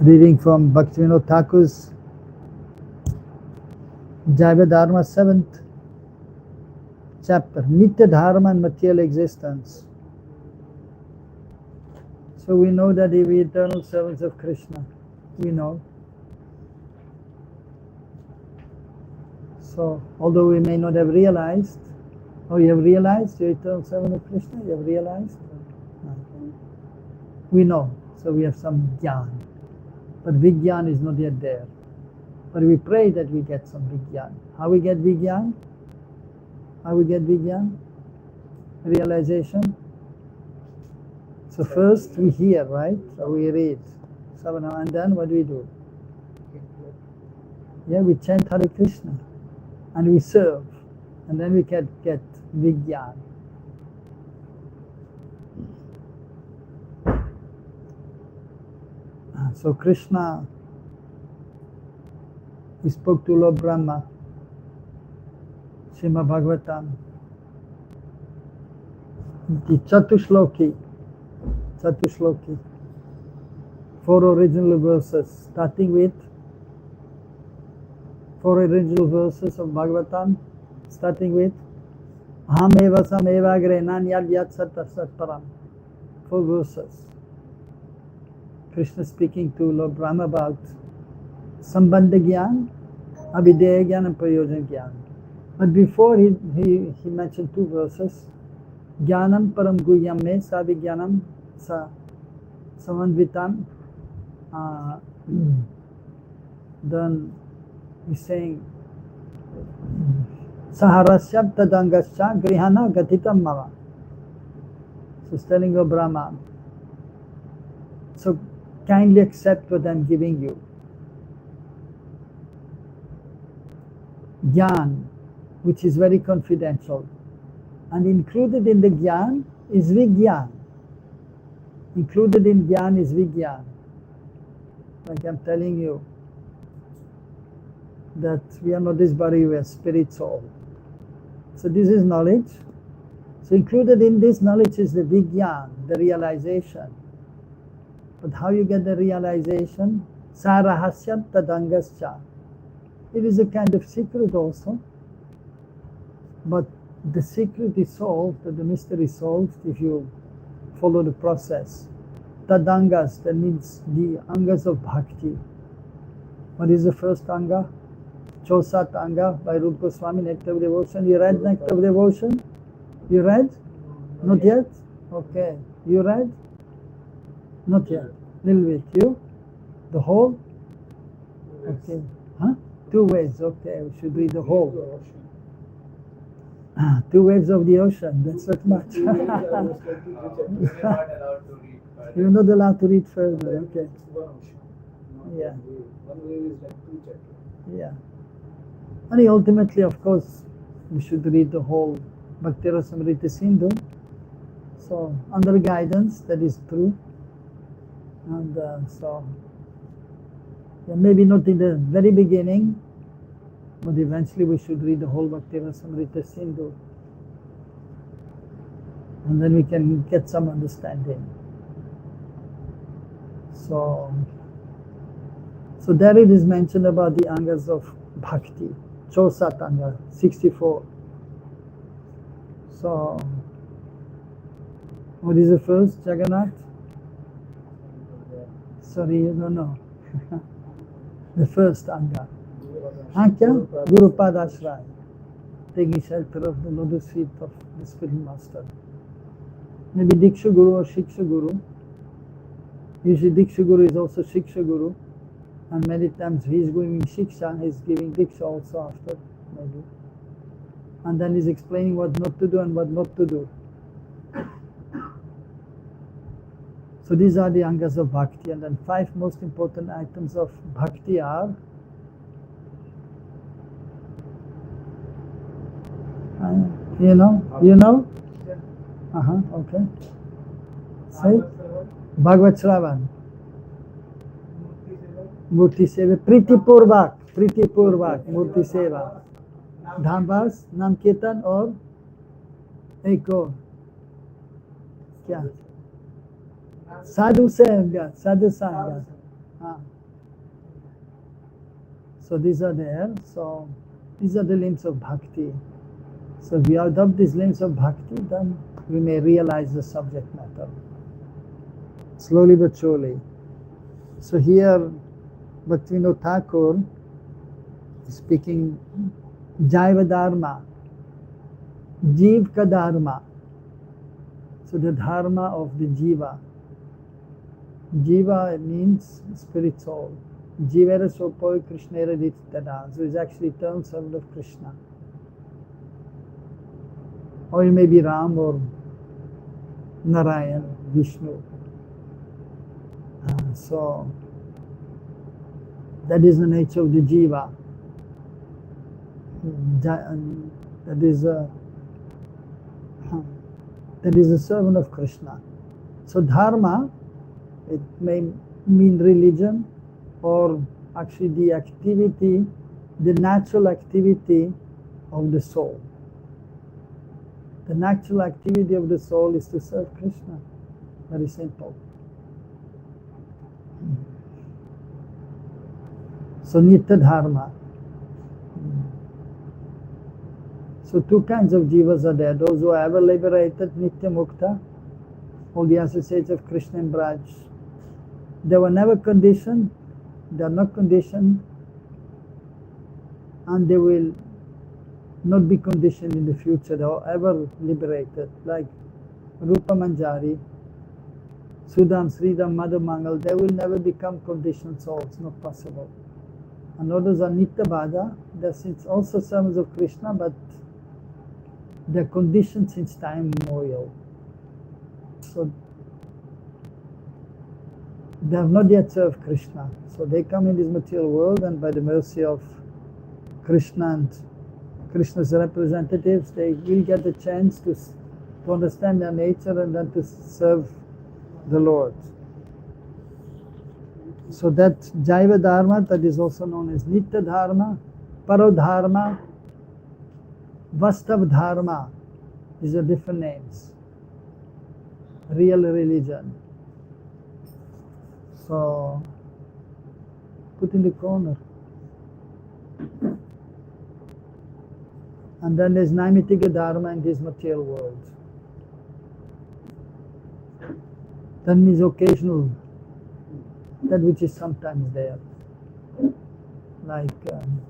Reading from Bhaktivinoda Thakur's Jaiva Dharma 7th chapter, Nitya Dharma and Material Existence. So we know that we eternal servants of Krishna. We know. So although we may not have realized, you have realized you're eternal servant of Krishna? You have realized? No. We know. So we have some jnana. But Vijnana is not yet there. But we pray that we get some Vijnana. How we get Vijnana? How we get Vijnana? Realization. So first we hear, right? So we read. And then what do we do? Yeah, we chant Hare Krishna. And we serve. And then we can get Vijnana. So Krishna, he spoke to Lord Brahma, Srimad Bhagavatam, the Chatushloki, 4 original verses, starting with 4 original verses of Bhagavatam, starting with Aham eva sameva agre nanyad yat sat sat param. 4 verses. Krishna speaking to Lord Brahma about Sambandha Gyan, Abhideya Gyan and Prayojan Gyan. But before he mentioned 2 verses, Gyanam Param Guhyam Me Savi Gyanam Sa Samanvitam. Then he's saying Saharasyam Tadangascha Grihana Gatitam Mava. So he's telling Lord Brahma, so kindly accept what I'm giving you. Gyan, which is very confidential. And included in the Gyan is Vigyan. Included in Gyan is Vigyan. Like I'm telling you, that we are not this body, we are spirit soul. So this is knowledge. So included in this knowledge is the Vigyan, the realization. But how you get the realization? Sarahasyam tadangascha. It is a kind of secret also. But the secret is solved, the mystery is solved if you follow the process. Tadangas, that means the angas of bhakti. What is the first anga? Chosat anga by Rupa Goswami, Nectar of Devotion. You read Nectar of Devotion? You read? Not yet? Okay. You read? Not yet. Little bit. You? The whole? Okay. Huh? 2 waves. Okay. We should read the whole. 2 waves of the ocean. That's not much. You're not allowed to read further. Okay. Yeah. Yeah. And ultimately, of course, we should read the whole Bhakti Rasamrita Sindhu. So, under guidance, that is true. And so, yeah, maybe not in the very beginning, but eventually we should read the whole Bhakti Rasamrita Sindhu. And then we can get some understanding. So there it is mentioned about the angas of bhakti. Chosat anga, 64. So, what is the first, Jagannath? Sorry, you don't know. The first anga. Guru Padashray. Taking shelter of the lotus feet of the spiritual master. Maybe Diksha Guru or Shiksha Guru. Usually Diksha Guru is also Shiksha Guru. And many times he is giving Shiksha, he is giving Diksha also after, maybe. And then he's explaining what not to do and what not to do. So these are the angas of bhakti. And then 5 most important items of bhakti are you know? Okay. Say Bhagavad Shravan, Murti Seva, Priti Purvak, Murti Seva, Dhambas, Nam Kirtan और एक और क्या साधु संग Ah. So these are there. So these are the limbs of bhakti. So if we adopt these limbs of bhakti, then we may realize the subject matter. Slowly but surely. So here Bhaktivinoda Thakur is speaking Jaiva Dharma, Jeev ka Dharma. So the Dharma of the Jiva. Jiva means spirit soul. Jivera sopoi Krishnera Dittada. So it's actually eternal servant of Krishna. Or it may be Ram or Narayan, Vishnu. So that is the nature of the Jiva. That is a servant of Krishna. So Dharma, it may mean religion, or actually the activity, the natural activity of the soul. The natural activity of the soul is to serve Krishna. Very simple. So Nitya Dharma. So two kinds of jivas are there. Those who are ever liberated, Nitya Mukta, all the associates of Krishna and Braj. They were never conditioned, they are not conditioned, and they will not be conditioned in the future. They are ever liberated. Like Rupa Manjari, Sudam, Sridham, Madhu Mangal, they will never become conditioned souls, not possible. And others are Nitya Bhada, they're also servants of Krishna, but they're conditioned since time immemorial. So they have not yet served Krishna. So they come in this material world, and by the mercy of Krishna and Krishna's representatives, they will get a chance to understand their nature and then to serve the Lord. So that Jaiva Dharma, that is also known as Nitya Dharma, Paro Dharma, Vastav Dharma, these are different names. Real religion. So, put in the corner. And then there's Naimitika Dharma in this material world. Then is occasional, that which is sometimes there. Like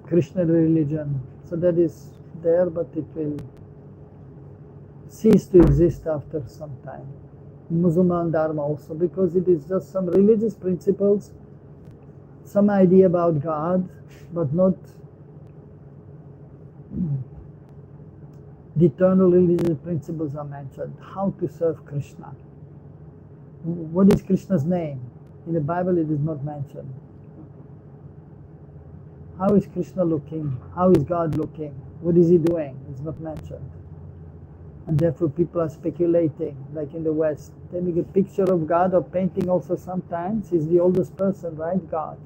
Krishna religion. So that is there, but it will cease to exist after some time. Musulman Dharma also, because it is just some religious principles, some idea about God, but not the eternal religious principles are mentioned. How to serve Krishna. What is Krishna's name? In the Bible it is not mentioned. How is Krishna looking? How is God looking? What is he doing? It's not mentioned. And therefore people are speculating, like in the West. They make a picture of God, or painting also sometimes. He's the oldest person, right? God.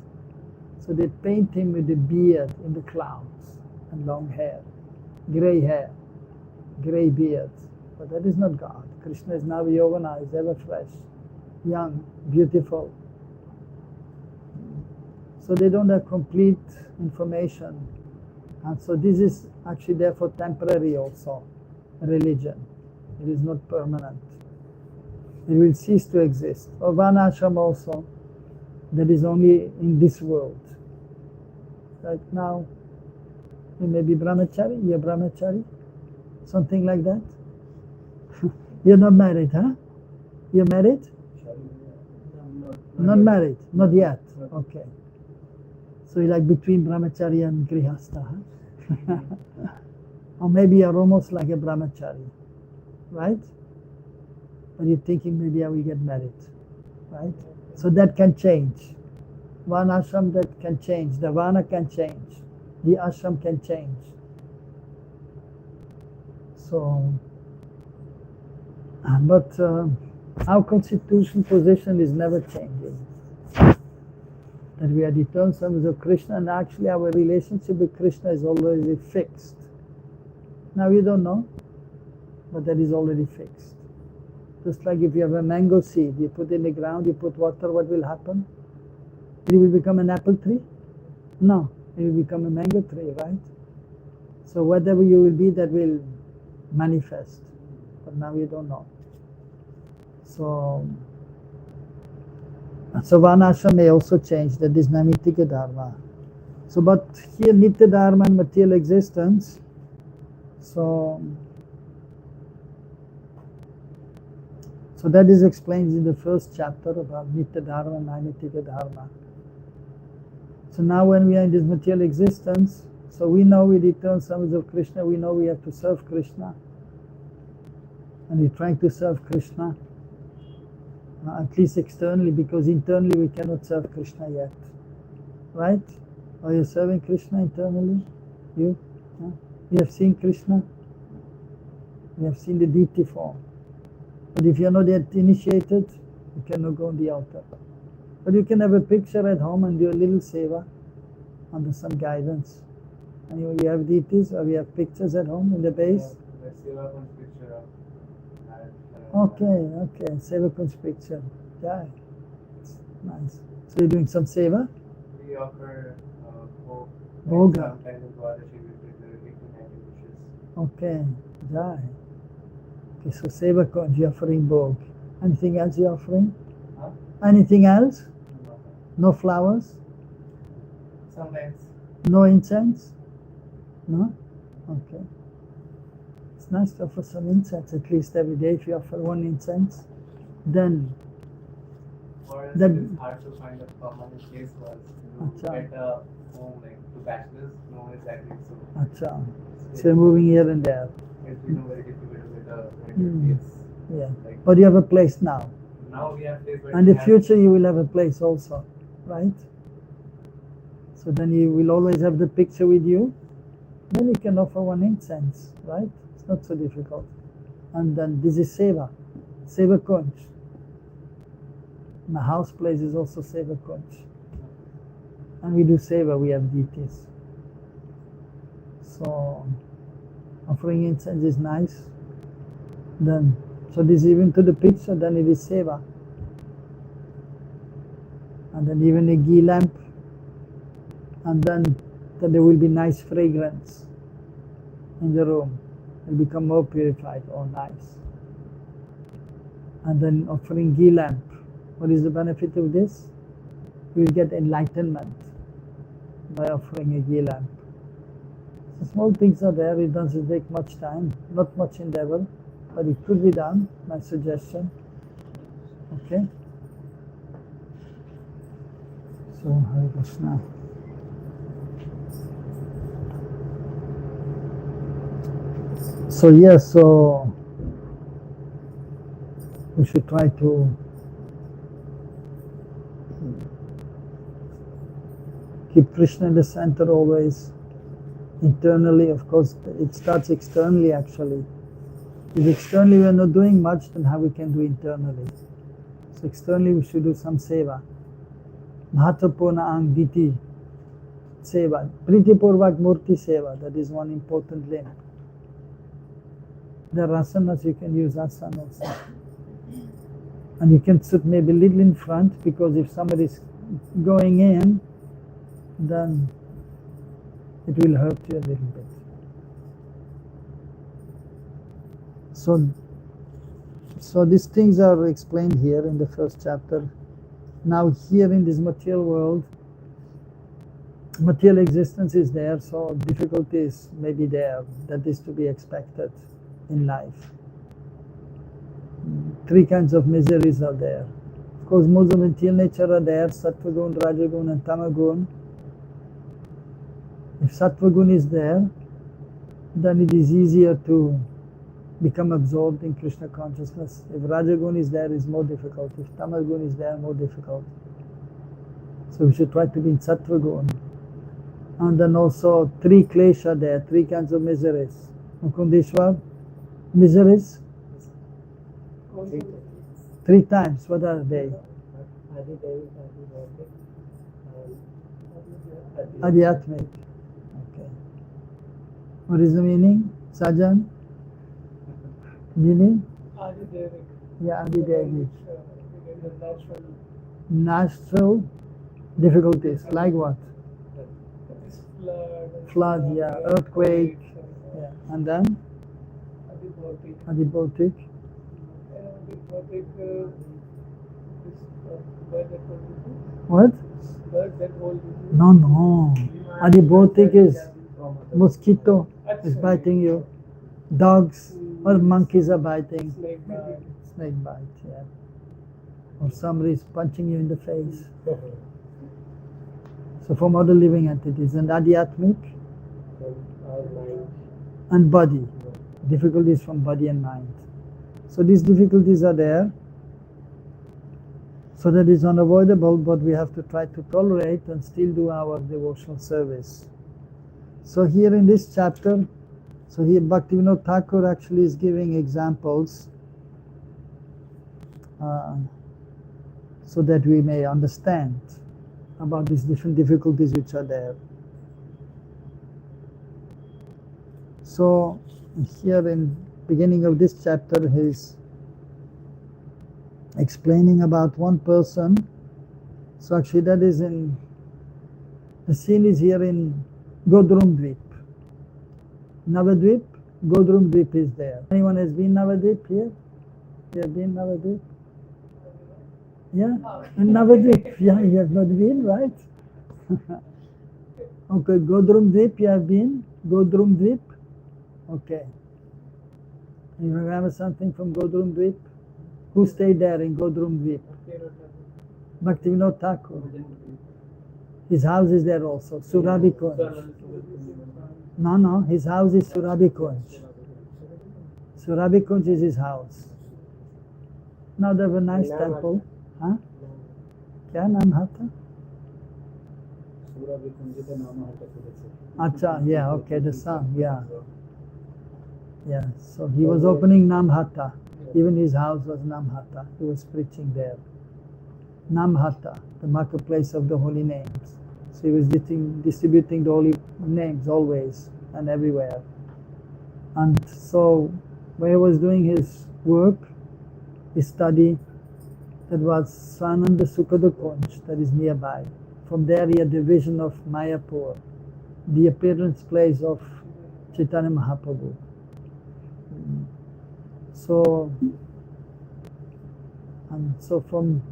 So they paint him with a beard in the clouds and long hair, grey beard. But that is not God. Krishna is Navayogana, is ever fresh, young, beautiful. So they don't have complete information. And so this is actually therefore temporary also. Religion. It is not permanent. It will cease to exist. Or Varnashram also, that is only in this world. Like now, you may be brahmachari, you're brahmachari, something like that. You're not married, huh? You're married? Not married, not yet. Okay. So you're like between brahmachari and grihastha, huh? Or maybe you're almost like a brahmachari, right? But you're thinking maybe I will get married, right? So that can change. One ashram that can change, the varna can change, the ashram can change. So, but our constitutional position is never changing. That we are the eternal servants of Krishna, and actually our relationship with Krishna is already fixed. Now you don't know, but that is already fixed. Just like if you have a mango seed, you put in the ground, you put water, what will happen? It will become an apple tree? No, it will become a mango tree, right? So whatever you will be, that will manifest. But now you don't know. So Varnashram may also change, that is Namitika Dharma. So, but here Nitya Dharma and material existence, so that is explained in the first chapter about Nitya Dharma and Namitika Dharma. So now when we are in this material existence, so we know with eternal service of Krishna, we know we have to serve Krishna. And we're trying to serve Krishna, at least externally, because internally we cannot serve Krishna yet. Right? Are you serving Krishna internally? You? You have seen Krishna? You have seen the deity form. But if you are not yet initiated, you cannot go on the altar. But you can have a picture at home and do a little seva under some guidance. And you have deities, or we have pictures at home in the base? Okay, Sevakun's picture. Yeah, it's nice. So you're doing some seva? We offer Bhoga. Okay, Jai. Okay, so Sevakun, you're offering Bhog. Anything else you're offering? Huh? Anything else? No. No flowers? Sometimes. No incense? No? Okay. It's nice to offer some incense at least every day. If you offer one incense, then For us, that it is hard to find a permanent place for us. To get a home, like to bachelors, no one is agreed. So, Acha. So you're moving here and there. it's been very difficult to get a rented place. Yeah. Like, But you have a place now. now we have place, but And we in the have- future you will have a place also, right? So then you will always have the picture with you. Then you can offer one incense, right? It's not so difficult. And then this is Seva. Seva Kunj. My house place is also Seva Kunj. And we do Seva, we have deities. So offering incense is nice. Then, so this even to the picture, then it is Seva. And then even a ghee lamp. And then there will be nice fragrance in the room. It will become more purified, oh nice. And then offering ghee lamp. What is the benefit of this? You will get enlightenment by offering a ghee lamp. So small things are there, it doesn't take much time, not much endeavor, but it could be done, my suggestion. Okay? So, Hare Krishna. So yes, so we should try to keep Krishna in the center always. Internally, of course, it starts externally actually. If externally we are not doing much, then how we can do internally? So externally we should do some seva. Mahatapurna ang diti seva. Priti Purvak Murti seva, that is one important limb. There are asanas, you can use asana also. And you can sit maybe a little in front, because if somebody is going in, then it will hurt you a little bit. So these things are explained here in the first chapter. Now here in this material world, material existence is there, so difficulties may be there. That is to be expected in life. Three kinds of miseries are there. Of course, most of the material nature are there, Sattva gun, Rajagun and Tamagun. If Sattva gun is there, then it is easier to become absorbed in Krishna consciousness. If Rajagun is there, it's more difficult. If Tamagun is there, more difficult. So we should try to be in Sattva gun. And then also three klesha there, three kinds of miseries. Mukundeshwar, miseries? Three times, what are they? Adhyatmic. Okay. What is the meaning? Sajan? Meaning? Adidevic. Yeah, Adidevic. The natural. Natural Difficulties, like what? This flood. Flood, yeah, earthquake, yeah. And then? Adibhautik. Adibhautik. Adibhautik, this bird that was disease. What? Bird that was disease. No. Adibhautik is mosquito is biting you. Dogs or monkeys are biting. Snake bite. Snake bite, yeah. Or somebody is punching you in the face. So from other living entities. And adhyatmic? And body. Difficulties from body and mind. So these difficulties are there. So that is unavoidable, but we have to try to tolerate and still do our devotional service. So here in this chapter, so here Bhaktivinoda Thakur actually is giving examples so that we may understand about these different difficulties which are there. So here in beginning of this chapter he is explaining about one person. So actually that is in, the scene is here in Godrum Dvip. Navadvip, Godrum Dvip is there. Anyone has been Navadvip here? You have been Navadvip? Yeah? In Navadvip, yeah, you have not been, right? Okay, Godrum Dvip, you have been? Godrum Dvip? Okay. You remember something from Godrum Dvip? Who stayed there in Godrum Dvip? Bhaktivinoda Thakur. His house is there also, Surabhi Kunj. No, his house is Surabhi Kunj. Surabhi Kunj is his house. Now they have a nice temple. Huh? Kya naam hata? Acha, yeah, okay, the son, yeah. Yeah, so he was opening Namhata. Even his house was Namhata. He was preaching there. Namhata, the marketplace of the holy names. So he was distributing the holy names always and everywhere. And so when he was doing his work, his study, that was Swananda Sukhada Kunj, that is nearby. From there he had the vision of Mayapur, the appearance place of Chaitanya Mahaprabhu. So from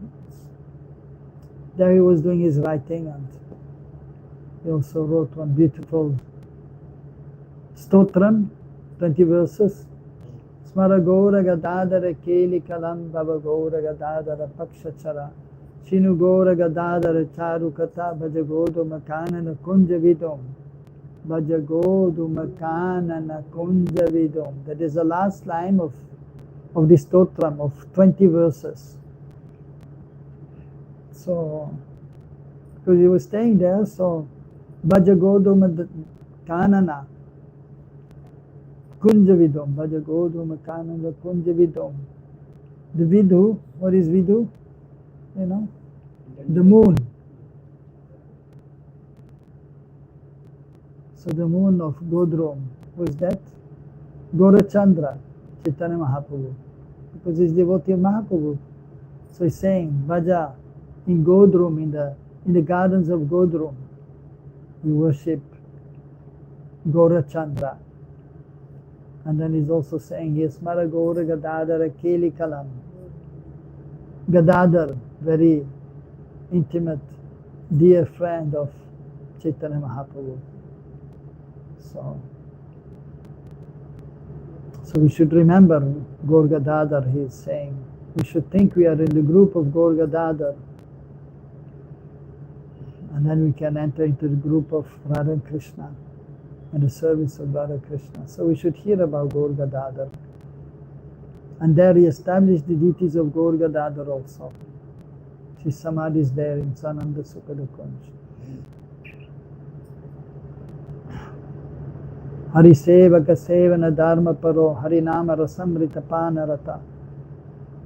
there he was doing his writing, and he also wrote one beautiful stotram, 20 verses. Smara Gaura Gadadara Keli Kalam Baba Gaura Gadadara Pakshachara Shinu Gaura Gadadara Charukata Bhajagodu Makanana Kunjavidum Bhajagodu Makanana Kunjavidum. That is the last line of this stotram of 20 verses. So, because he was staying there, so Bhajagodu Makanana Kunjavidum, Bhajagodu Makanana Kunjavidum. The Vidhu, what is Vidhu? You know? The moon. So the moon of Godrum, who is that? Gaurachandra, Chaitanya Mahaprabhu. Because he's devotee of Mahaprabhu. So he's saying, Bhaja, in Godrum, in the gardens of Godrum, we worship Gaurachandra. And then he's also saying here, Smara Gaura Gadadara Keli Kalam. Gadadhar, very intimate, dear friend of Chaitanya Mahaprabhu. So we should remember Gaur Gadadhar, he is saying. We should think we are in the group of Gaur Gadadhar. And then we can enter into the group of Radha and Krishna and the service of Radha Krishna. So we should hear about Gaur Gadadhar. And there he established the deities of Gaur Gadadhar also. His samadhi is there in Sananda Sukhada Kunj. Hari Sevaka Sevana Dharma Paro Harinama Rasamrita Panarata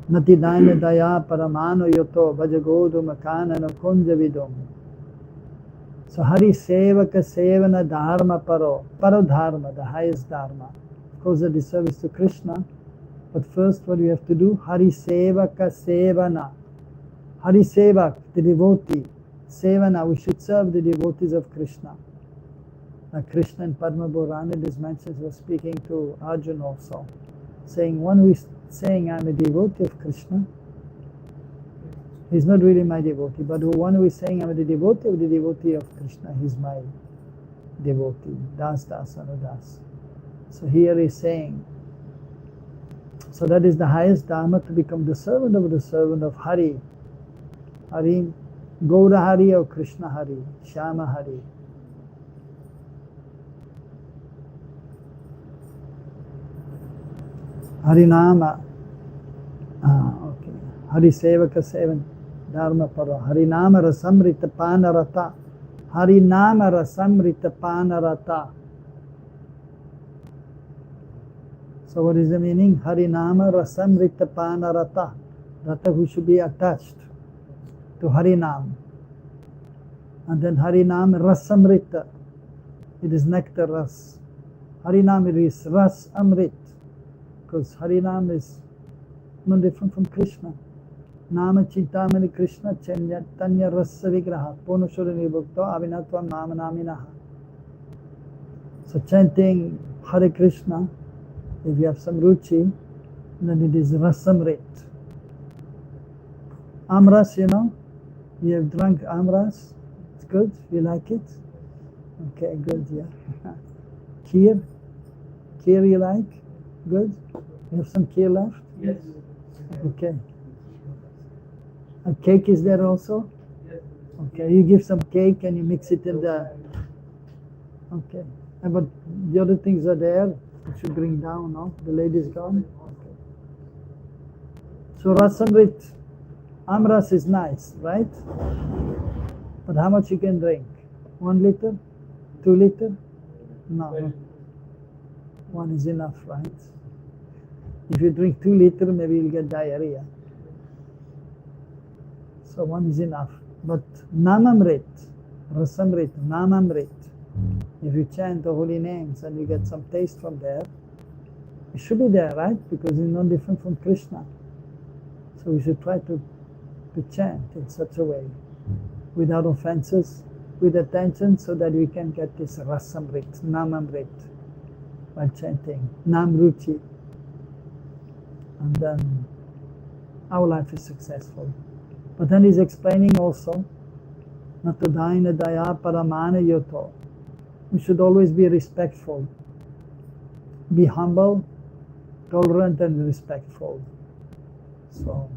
Nati Daina Daya Paramano Yoto Bhajagodu Makanana Kunjavidum. So Hari Sevaka Sevana Dharma Paro, Parodharma, the highest Dharma. Of course that is service to Krishna. But first what we have to do, Hari Sevaka Sevana. Hari Sevak, the devotee. Sevana, we should serve the devotees of Krishna. Krishna and Padma Purana, these mentions were speaking to Arjuna also, saying, one who is saying, I'm a devotee of Krishna, he's not really my devotee, but one who is saying, I'm the devotee of Krishna, he's my devotee, das anudas. So here he's saying, so that is the highest dharma, to become the servant of Hari. Hari, Gaura Hari or Krishna Hari, Shyama Hari. Harinama, okay. Hari Sevaka Sevan, Dharma Parva. Harinama Rasamrita Panarata. Harinama Rasamrita Panarata. So what is the meaning? Harinama Rasamrita Panarata. Rata, who should be attached to Harinam. And then Harinam Rasamrita. It is nectar ras. Harinam it is ras amrit. Because Harinam is no different from Krishna. Nama Chintamani Krishna Tanya Rasa Vigraha Punashura Nibhukta Avinatvam Nama Naminaha. So chanting Hare Krishna, if you have some ruchi, then it is Rasamrit. Amras, you know, you have drunk Amras, it's good, you like it? Okay, good, yeah. Kheer you like? Good? You have some kheer left? Yes. Okay. A cake is there also? Yes. Okay, you give some cake and you mix it in the... Okay. But the other things are there, you should bring down, no? The lady's gone? Okay. So Rasamrit, Amras is nice, right? But how much you can drink? 1 liter? 2 liter? No. 1 is enough, right? If you drink 2 liter, maybe you'll get diarrhea. So 1 is enough. But Namamrit, Rasamrit, Namamrit, if you chant the holy names and you get some taste from there, it should be there, right? Because it's not different from Krishna. So we should try to chant in such a way, without offenses, with attention, so that we can get this Rasamrit, Namamrit, while chanting, Namruchi. And then our life is successful. But then he's explaining also, Natadaina Daya Paramana Yoto. We should always be respectful. Be humble, tolerant and respectful. So,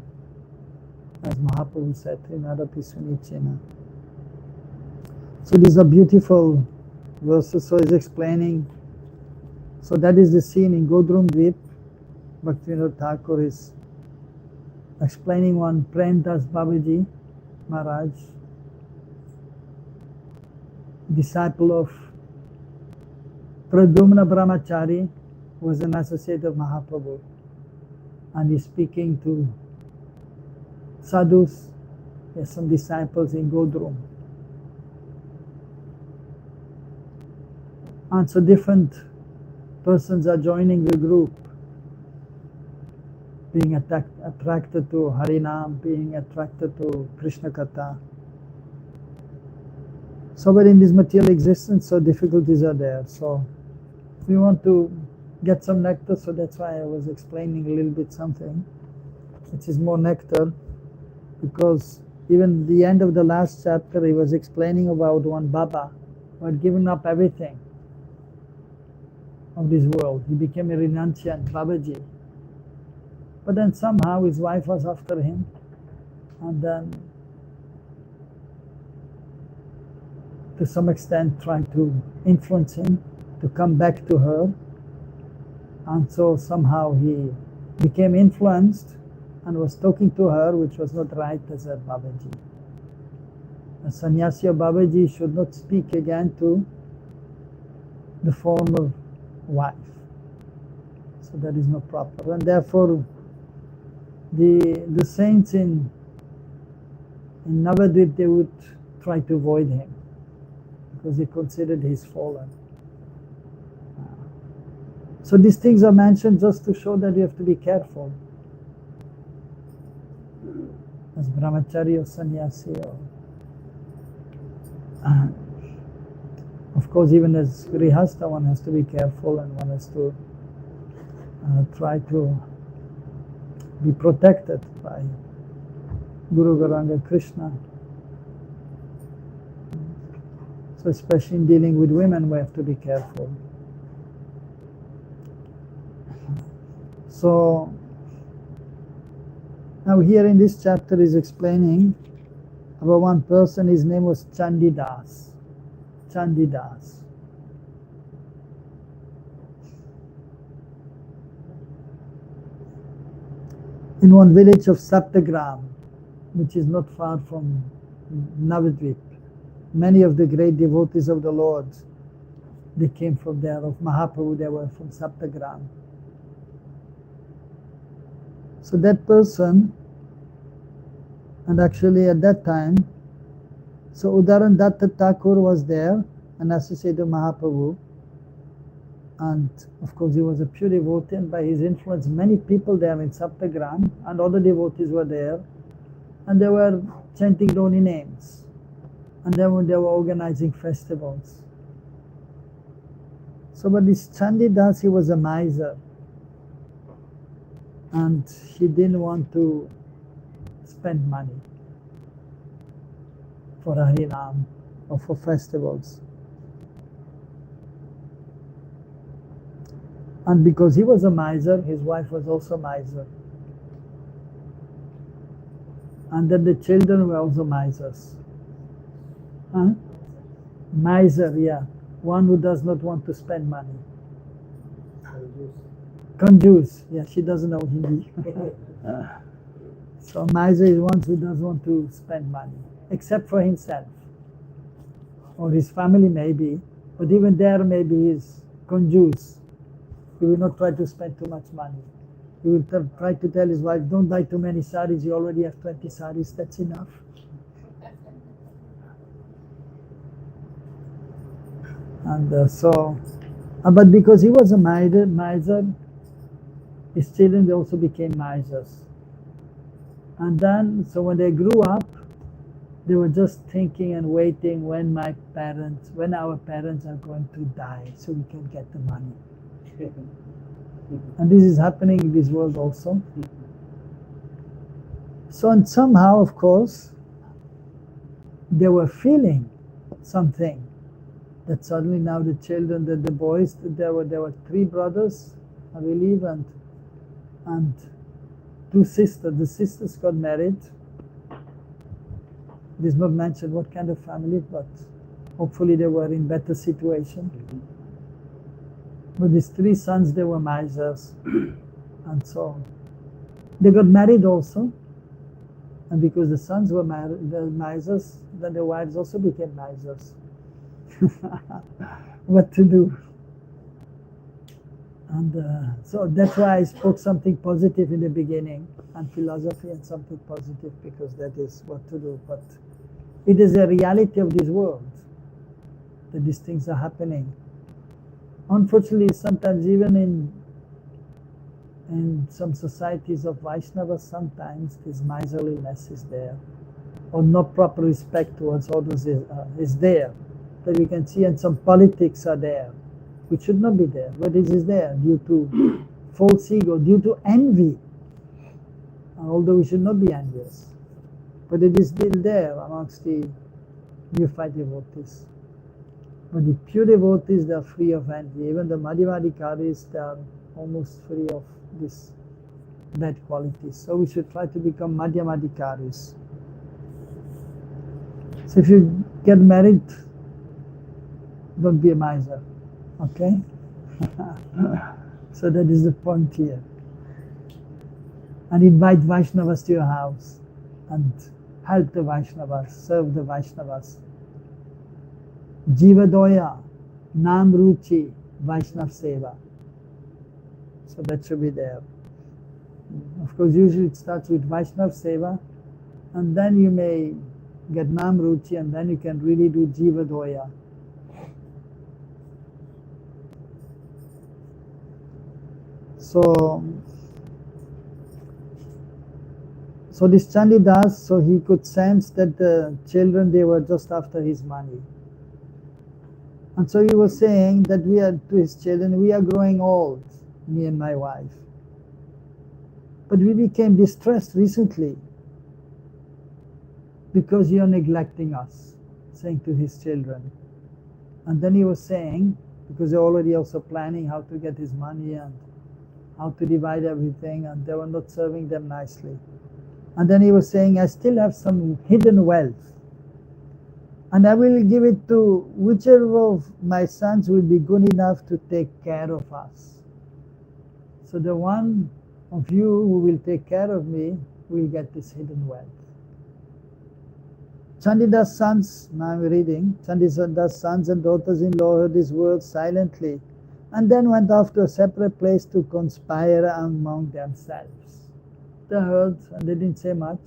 as Mahaprabhu said, Trinadapi Sunichena. So these are beautiful verses. So he's explaining. So that is the scene in Godrum Dvip. Bhaktivinoda Thakur is explaining one Prem Das Babaji Maharaj, disciple of Pradumna Brahmachari, who was an associate of Mahaprabhu, and he's speaking to sadhus, some disciples in Godrum. And so different persons are joining the group, being attracted to Harinam, being attracted to Krishna Katha. So but in this material existence, so difficulties are there. So we want to get some nectar, so that's why I was explaining a little bit something, which is more nectar, because even the end of the last chapter, he was explaining about one Baba who had given up everything of this world. He became a renunciant, Babaji. But then somehow his wife was after him, and then to some extent tried to influence him to come back to her. And so somehow he became influenced and was talking to her, which was not right as a Babaji. A sannyasi or Babaji should not speak again to the former wife. So that is not proper. And therefore the saints in Navadvip, they would try to avoid him because they considered he's fallen. So these things are mentioned just to show that you have to be careful as brahmachari or sannyasi. Of course, even as Grihastha, one has to be careful and one has to try to be protected by Guru Garanga Krishna. So especially in dealing with women, we have to be careful. So now here in this chapter is explaining about one person. His name was Chandidas. Chandidas. In one village of Saptagram, which is not far from Navadvip, many of the great devotees of the Lord, they came from there. Of Mahaprabhu, they were from Saptagram. So that person, and actually at that time, so Udaran Datta Thakur was there, an associate of Mahaprabhu, and of course he was a pure devotee, and by his influence many people there in Saptagram and other devotees were there, and they were chanting holy names, and then they were organizing festivals. So but this Chandidas, he was a miser, and he didn't want to spend money for Harinam or for festivals. And because he was a miser, his wife was also a miser. And then the children were also misers. Huh? Miser, yeah. One who does not want to spend money. Conjuice, yeah, she doesn't know Hindi. So miser is one who doesn't want to spend money, except for himself. Or his family maybe, but even there maybe he's conjuice. He will not try to spend too much money. He will try to tell his wife, don't buy too many saris, you already have 20 saris, that's enough. And but because he was a miser, his children, they also became misers. And then, so when they grew up, they were just thinking and waiting when our parents are going to die, so we can get the money. And this is happening in this world also. So, and somehow, of course, they were feeling something. That suddenly now the children, the boys, there were 3 brothers, I believe, and 2 sisters. The sisters got married. It is not mentioned what kind of family, but hopefully they were in better situation. But these 3 sons, they were misers, and so they got married also. And because the sons were the misers, then the wives also became misers. What to do? And so that's why I spoke something positive in the beginning, and philosophy and something positive, because that is what to do. But it is a reality of this world that these things are happening. Unfortunately, sometimes even in some societies of Vaishnavas, sometimes this miserliness is there, or not proper respect towards others is there, that we can see, and some politics are there, which should not be there, but it is there due to false ego, due to envy, although we should not be envious, but it is still there amongst the neophyte devotees. But the pure devotees, they are free of envy. Even the Madhyavadikaris, they are almost free of this bad qualities. So we should try to become Madhyamadikaris. So if you get married, don't be a miser, okay? So that is the point here. And invite Vaishnavas to your house and help the Vaishnavas, serve the Vaishnavas. Jiva Doya, Nam Ruchi, Vaishnav Seva. So that should be there. Of course, usually it starts with Vaishnav Seva, and then you may get Nam Ruchi, and then you can really do Jiva Doya. So this Chandidas, so he could sense that the children, they were just after his money. And so he was saying that we are, to his children, we are growing old, me and my wife. But we became distressed recently because you are neglecting us, saying to his children. And then he was saying, because they're already also planning how to get his money and how to divide everything, and they were not serving them nicely. And then he was saying, I still have some hidden wealth, and I will give it to whichever of my sons will be good enough to take care of us. So the one of you who will take care of me will get this hidden wealth. Chandidas' sons, now I'm reading, Chandidas' sons and daughters-in-law heard these words silently, and then went off to a separate place to conspire among themselves. They heard and they didn't say much,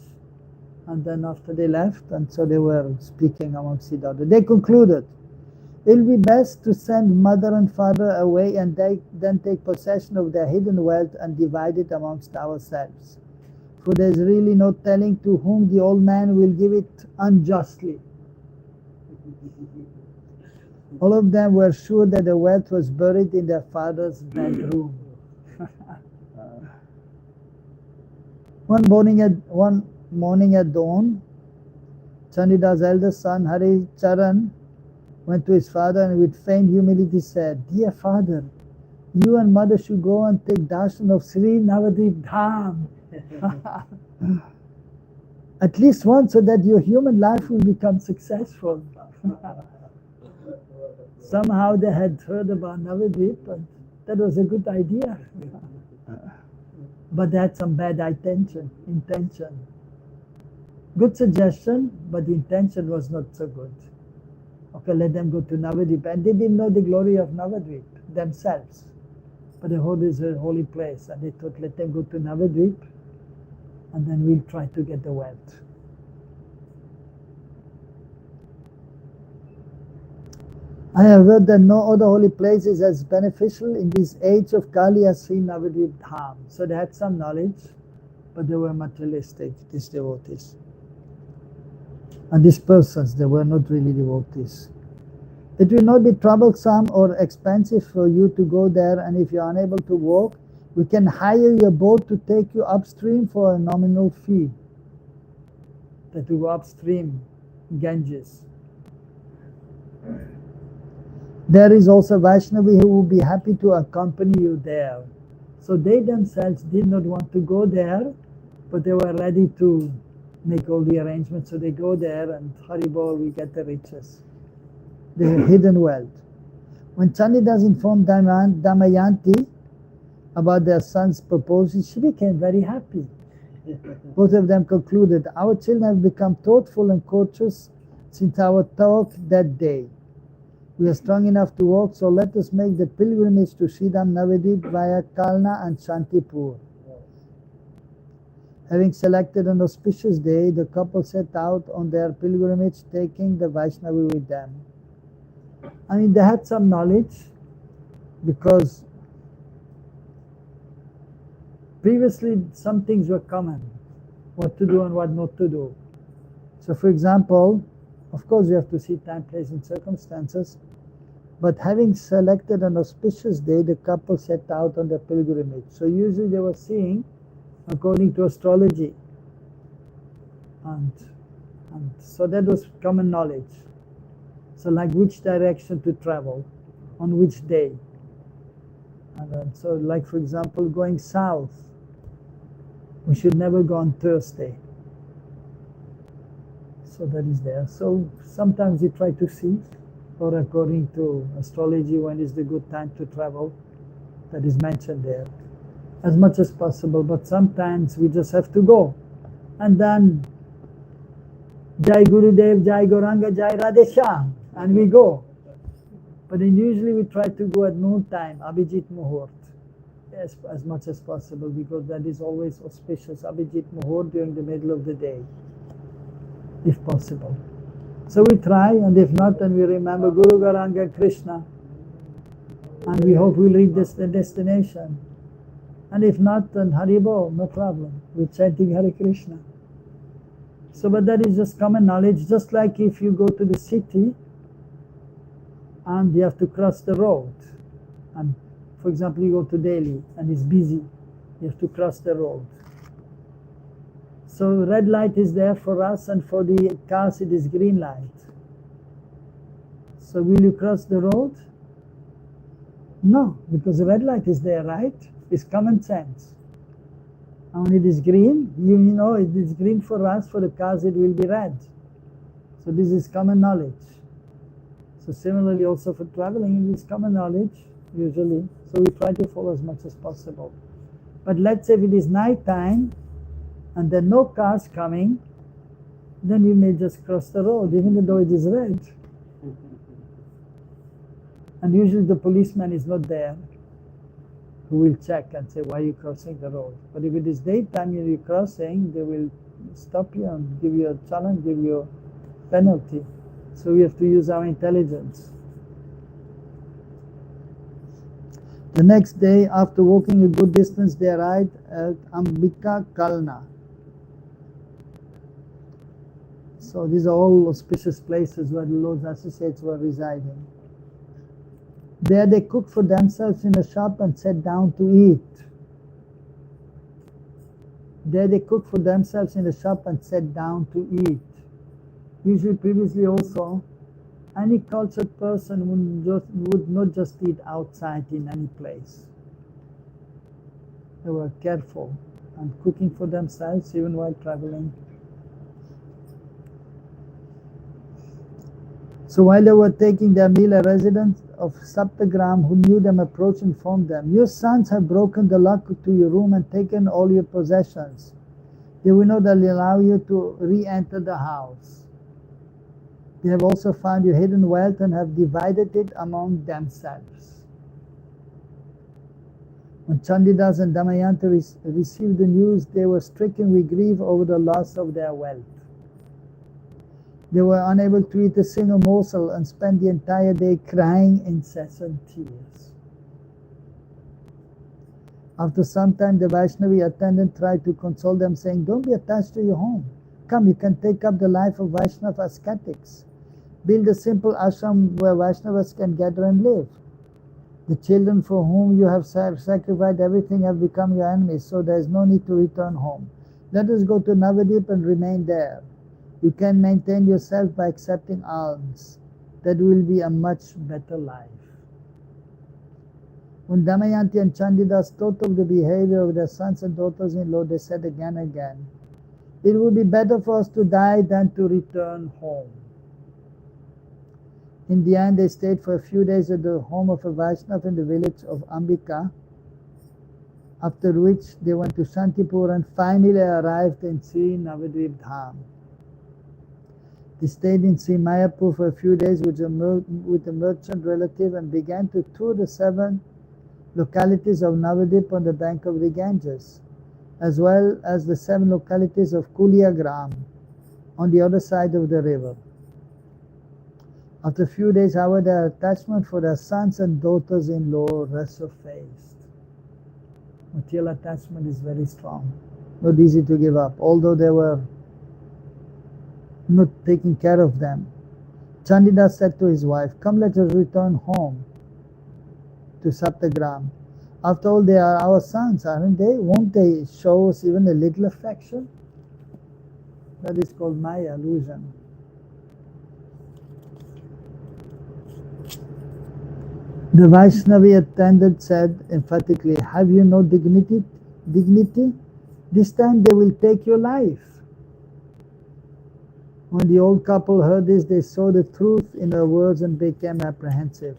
and then after they left, and so they were speaking amongst each other. They concluded, it will be best to send mother and father away and then take possession of their hidden wealth and divide it amongst ourselves. For there is really no telling to whom the old man will give it unjustly. All of them were sure that the wealth was buried in their father's bedroom. One morning at dawn, Chandidas' eldest son, Hari Charan, went to his father and with feigned humility said, Dear father, you and mother should go and take darshan of Sri Navadvip Dham. At least once, so that your human life will become successful. Somehow they had heard about Navadvip, and that was a good idea. But they had some bad intention. Good suggestion, but the intention was not so good. Okay, let them go to Navadvip. And they didn't know the glory of Navadvip themselves. But the whole is a holy place, and they thought, let them go to Navadvip, and then we'll try to get the wealth. I have heard that no other holy place is as beneficial in this age of Kali as Sri Navadvip Dham. So they had some knowledge, but they were materialistic, these devotees. And these persons, they were not really devotees. It will not be troublesome or expensive for you to go there, and if you are unable to walk, we can hire your boat to take you upstream for a nominal fee. That to go upstream, Ganges. There is also Vaishnavi who will be happy to accompany you there. So they themselves did not want to go there, but they were ready to make all the arrangements. So they go there, and Haribol, we get the riches, the hidden wealth. When Chandidas informed Damayanti about their son's proposal, she became very happy. Both of them concluded, our children have become thoughtful and courteous since our talk that day. We are strong enough to walk, so let us make the pilgrimage to Sridham Navadvip via Kalna and Shantipur. Having selected an auspicious day, the couple set out on their pilgrimage, taking the Vaishnavi with them. I mean, they had some knowledge, because previously some things were common, what to do and what not to do. So for example, of course you have to see time, place and circumstances, but having selected an auspicious day, the couple set out on their pilgrimage. So usually they were seeing according to astrology, and so that was common knowledge. So like which direction to travel, on which day. And so like for example, going south, we should never go on Thursday. So that is there. So sometimes you try to see, or according to astrology, when is the good time to travel, that is mentioned there, as much as possible. But sometimes we just have to go. And then, Jai Gurudev, Jai Gauranga, Jai Radheshyam, and we go. But then usually we try to go at noon time, Abhijit Muhurt, as much as possible, because that is always auspicious, Abhijit Muhurt during the middle of the day, if possible. So we try, and if not, then we remember Guru Gauranga Krishna, and we hope we'll reach the destination. And if not, then Haribol, no problem. We're chanting Hare Krishna. So, but that is just common knowledge, just like if you go to the city and you have to cross the road. And for example, you go to Delhi and it's busy, you have to cross the road. So red light is there for us, and for the cars it is green light. So will you cross the road? No, because the red light is there, right? It's common sense. And when it is green, you know it is green for us, for the cars it will be red. So this is common knowledge. So similarly also for traveling, it is common knowledge, usually. So we try to follow as much as possible. But let's say if it is night time, and there are no cars coming, then you may just cross the road, even though it is red. And usually the policeman is not there, who will check and say, why are you crossing the road? But if it is daytime you're crossing, they will stop you and give you a challenge, give you a penalty. So we have to use our intelligence. The next day, after walking a good distance, they arrived at Ambika Kalna. So these are all auspicious places where the Lord's associates were residing. There they cooked for themselves in a shop and sat down to eat. There they cooked for themselves in a shop and sat down to eat. Usually previously also, any cultured person would not just eat outside in any place. They were careful and cooking for themselves even while traveling. So while they were taking their meal, a resident of Saptagram who knew them approached and informed them, your sons have broken the lock to your room and taken all your possessions. They will not allow you to re-enter the house. They have also found your hidden wealth and have divided it among themselves. When Chandidas and Damayanti received the news, they were stricken with grief over the loss of their wealth. They were unable to eat a single morsel and spent the entire day crying incessant tears. After some time, the Vaishnavi attendant tried to console them, saying, don't be attached to your home. Come, you can take up the life of Vaishnava ascetics. Build a simple ashram where Vaishnavas can gather and live. The children for whom you have sacrificed everything have become your enemies, so there is no need to return home. Let us go to Navadip and remain there. You can maintain yourself by accepting alms. That will be a much better life. When Damayanti and Chandidas thought of the behavior of their sons and daughters-in-law, they said again and again, it would be better for us to die than to return home. In the end, they stayed for a few days at the home of a Vaishnava in the village of Ambika, after which they went to Shantipur and finally arrived in Sri Navadvip Dham. They stayed in Sri Mayapur for a few days with a merchant relative and began to tour the 7 localities of Navadip on the bank of the Ganges, as well as the 7 localities of Kuliagram on the other side of the river. After a few days, however, their attachment for their sons and daughters-in-law resurfaced. Material attachment is very strong, not easy to give up, although they were not taking care of them. Chandidas said to his wife, come, let us return home to Saptagram. After all, they are our sons, aren't they? Won't they show us even a little affection? That is called Maya, illusion. The Vaishnavi attendant said emphatically, have you no dignity? This time they will take your life. When the old couple heard this, they saw the truth in her words and became apprehensive.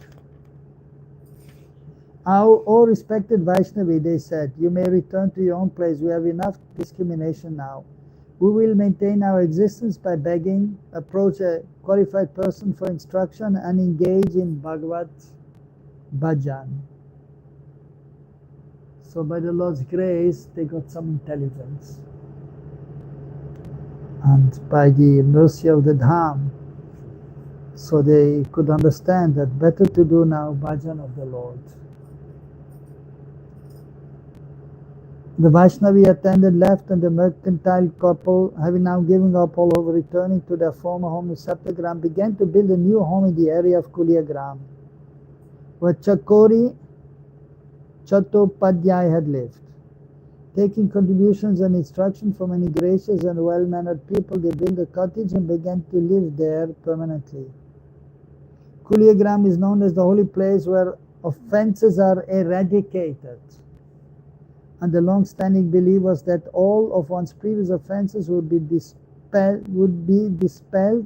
O respected Vaishnavi, they said, you may return to your own place. We have enough discrimination now. We will maintain our existence by begging, approach a qualified person for instruction, and engage in Bhagavad Bhajan. So by the Lord's grace, they got some intelligence. And by the mercy of the Dham, so they could understand that better to do now bhajan of the Lord. The Vaishnavi attendant left, and the mercantile couple, having now given up all hope, returning to their former home in Saptagram, began to build a new home in the area of Kuliagram, where Chakori Chattopadhyay had lived. Taking contributions and instruction from many gracious and well-mannered people, they built a cottage and began to live there permanently. Kuliagram is known as the holy place where offenses are eradicated. And the long-standing belief was that all of one's previous offenses would be dispelled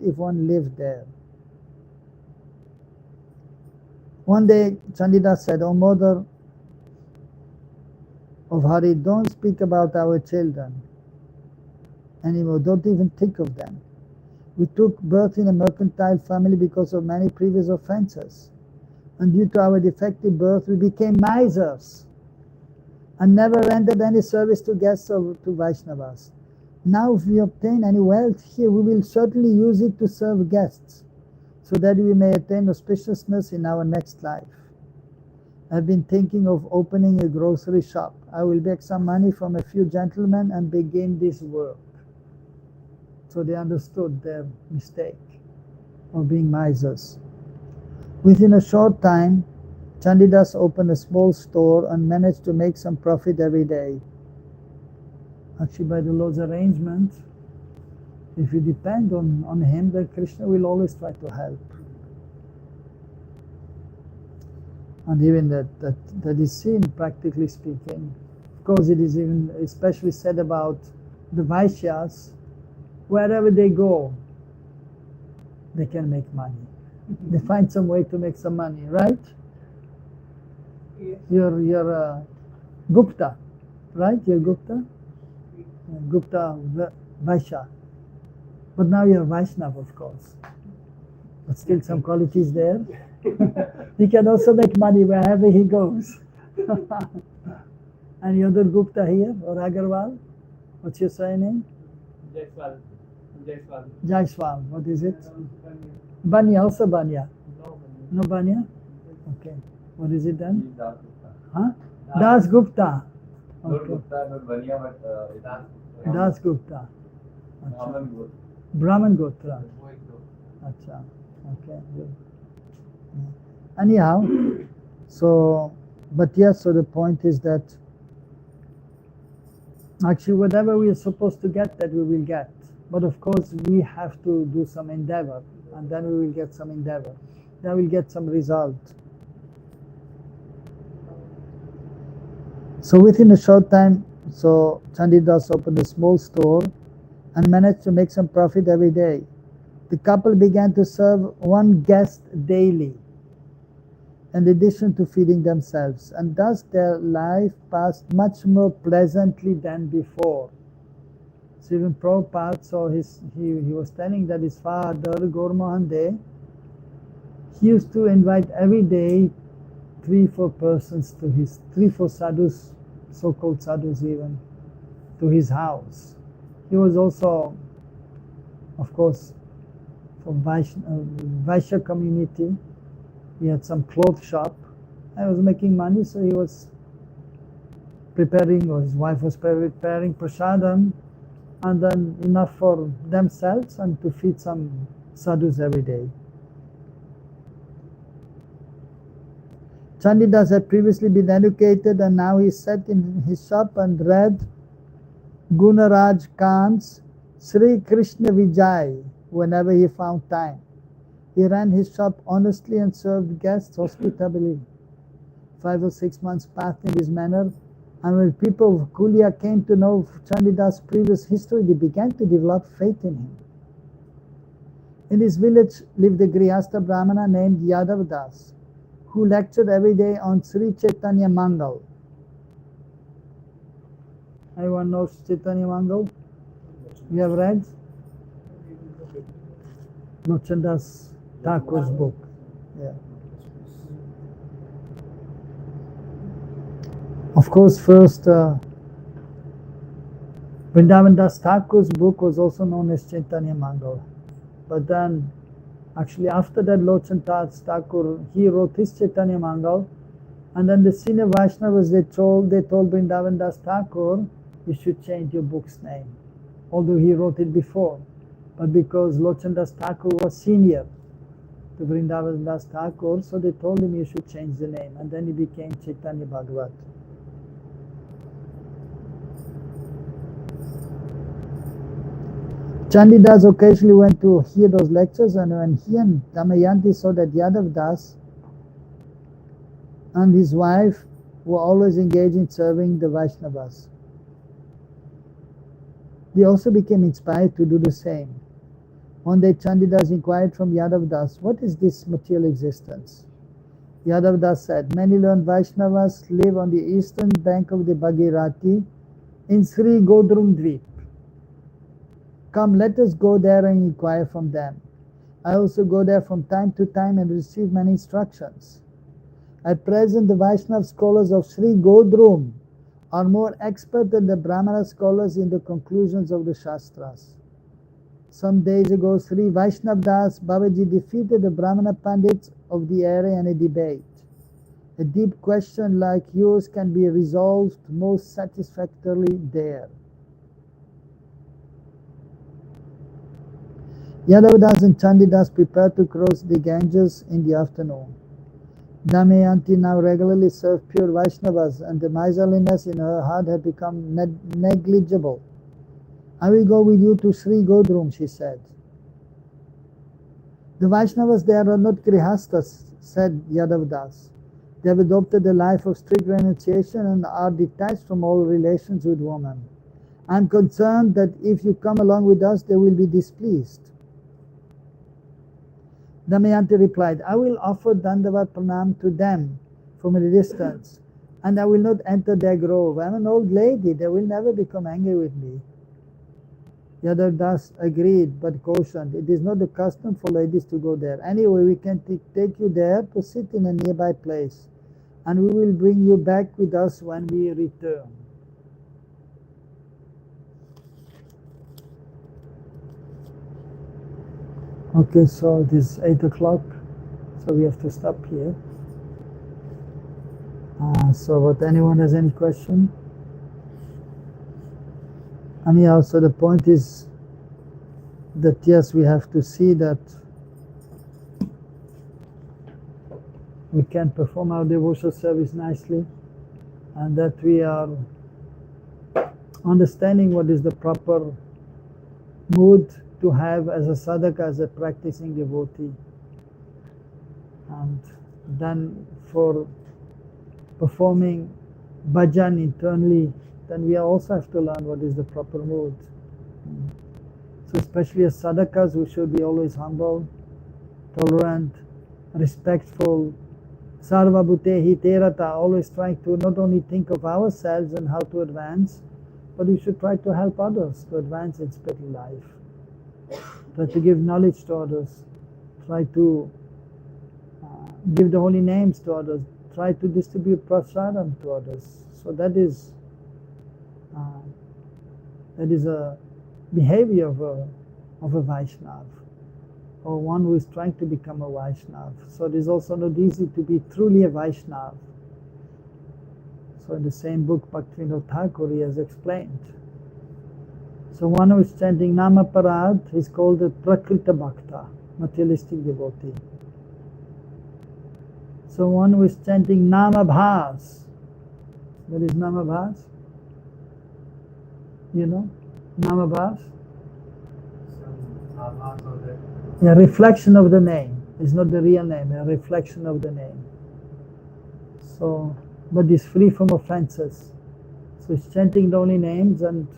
if one lived there. One day, Chandidas said, "O Mother of Hari, don't speak about our children anymore. Don't even think of them. We took birth in a mercantile family because of many previous offenses. And due to our defective birth, we became misers and never rendered any service to guests or to Vaishnavas. Now if we obtain any wealth here, we will certainly use it to serve guests, so that we may attain auspiciousness in our next life. I've been thinking of opening a grocery shop. I will beg some money from a few gentlemen and begin this work." So they understood their mistake of being misers. Within a short time, Chandidas opened a small store and managed to make some profit every day. Actually, by the Lord's arrangement, if you depend on Him, then Krishna will always try to help. And even that is seen, practically speaking. Of course, it is even especially said about the Vaishyas. Wherever they go, they can make money. They find some way to make some money, right? Yes. You're Gupta, right? You're Gupta? Gupta Vaishya. But now you're Vaishnava, of course. But still some qualities there. He can also make money wherever he goes. Any other Gupta here or Agarwal? What's your surname? Jaiswal. Jaiswal. What is it? Banya, also Banya. No Banya? Okay. What is it then? Huh? Das Gupta. Not Gupta, not Bania, but Das Gupta. Brahman Gupta. Brahman Gotra. Acha. Okay, good. Anyhow, so, but yes, so the point is that actually whatever we are supposed to get, that we will get. But of course, we have to do some endeavor, and then we will get some endeavor. Then we'll get some result. So within a short time, so Chandidas opened a small store and managed to make some profit every day. The couple began to serve one guest daily, in addition to feeding themselves, and thus their life passed much more pleasantly than before. So even Prabhupada, so he was telling that his father, Gaur Mohan De, he used to invite every day 3-4 persons to his, 3-4 sadhus, so-called sadhus even, to his house. He was also, of course, from Vaishya community. He had some cloth shop. I was making money, so he was preparing, or his wife was preparing prasadam, and then enough for themselves and to feed some sadhus every day. Chandidas had previously been educated, and now he sat in his shop and read Gunaraj Khan's Sri Krishna Vijay whenever he found time. He ran his shop honestly and served guests hospitably. 5 or 6 months passed in this manner, and when people of Kulia came to know Chandidas' previous history, they began to develop faith in him. In his village lived a Grihastha Brahmana named Yadav Das, who lectured every day on Sri Chaitanya Mangal. Anyone knows Chaitanya Mangal? You have read? Lochandas Thakur's book. Yeah. Of course, first Vrindavan Das Thakur's book was also known as Chaitanya Mangal. But then, actually after that, Lochan Das Thakur, he wrote his Chaitanya Mangal, And then the senior Vaishnavas, they told Vrindavan Das Thakur, you should change your book's name. Although he wrote it before. But because Lochan Das Thakur was senior to Vrindavan Das Thakur, so they told him you should change the name. And then he became Chaitanya Bhagavat. Chandidas occasionally went to hear those lectures, and when he and Damayanti saw that Yadav Das and his wife were always engaged in serving the Vaishnavas, they also became inspired to do the same. One day Chandidas inquired from Yadav Das, what is this material existence? Yadav Das said, many learned Vaishnavas live on the eastern bank of the Bhagirati in Sri Godrum Dweep. Come, let us go there and inquire from them. I also go there from time to time and receive many instructions. At present, the Vaishnava scholars of Sri Godrum are more expert than the Brahmana scholars in the conclusions of the Shastras. Some days ago, Sri Vaishnav Das Babaji defeated the Brahmana Pandits of the area in a debate. A deep question like yours can be resolved most satisfactorily there. Yadavadas and Chandidas prepared to cross the Ganges in the afternoon. Damayanti now regularly served pure Vaishnavas, and the miserliness in her heart had become negligible. I will go with you to Sri Godrum, she said. The Vaishnavas there are not grihastas, said Yadavadas. They have adopted a life of strict renunciation and are detached from all relations with women. I am concerned that if you come along with us, they will be displeased. Damayanti replied, I will offer Dandavat Pranam to them from a distance, and I will not enter their grove. I am an old lady, they will never become angry with me. Yadav Das agreed, but cautioned, it is not the custom for ladies to go there. Anyway, we can take you there to sit in a nearby place, and we will bring you back with us when we return. Okay, so it is 8 o'clock, so we have to stop here. But anyone has any question? Anyhow, so the point is that yes, we have to see that we can perform our devotional service nicely, and that we are understanding what is the proper mood to have as a sadhaka, as a practicing devotee. And then for performing bhajan internally, then we also have to learn what is the proper mood. So especially as sadhakas, we should be always humble, tolerant, respectful, sarva bhutehi terata, always trying to not only think of ourselves and how to advance, but we should try to help others to advance in spiritual life. Try to give knowledge to others, try to give the holy names to others, try to distribute prasadam to others. So that is a behavior of a Vaishnava, or one who is trying to become a Vaishnava. So it is also not easy to be truly a Vaishnava. So in the same book, Bhaktivinoda Thakur, he has explained. So one who is chanting Namaparad is called a Prakrita Bhakta, materialistic devotee. So one who is chanting Namabhas, what is Namabhas? You know? Namabhas? A reflection of the name. It's not the real name, a reflection of the name. So, but it's free from offenses. So it's chanting the holy names, and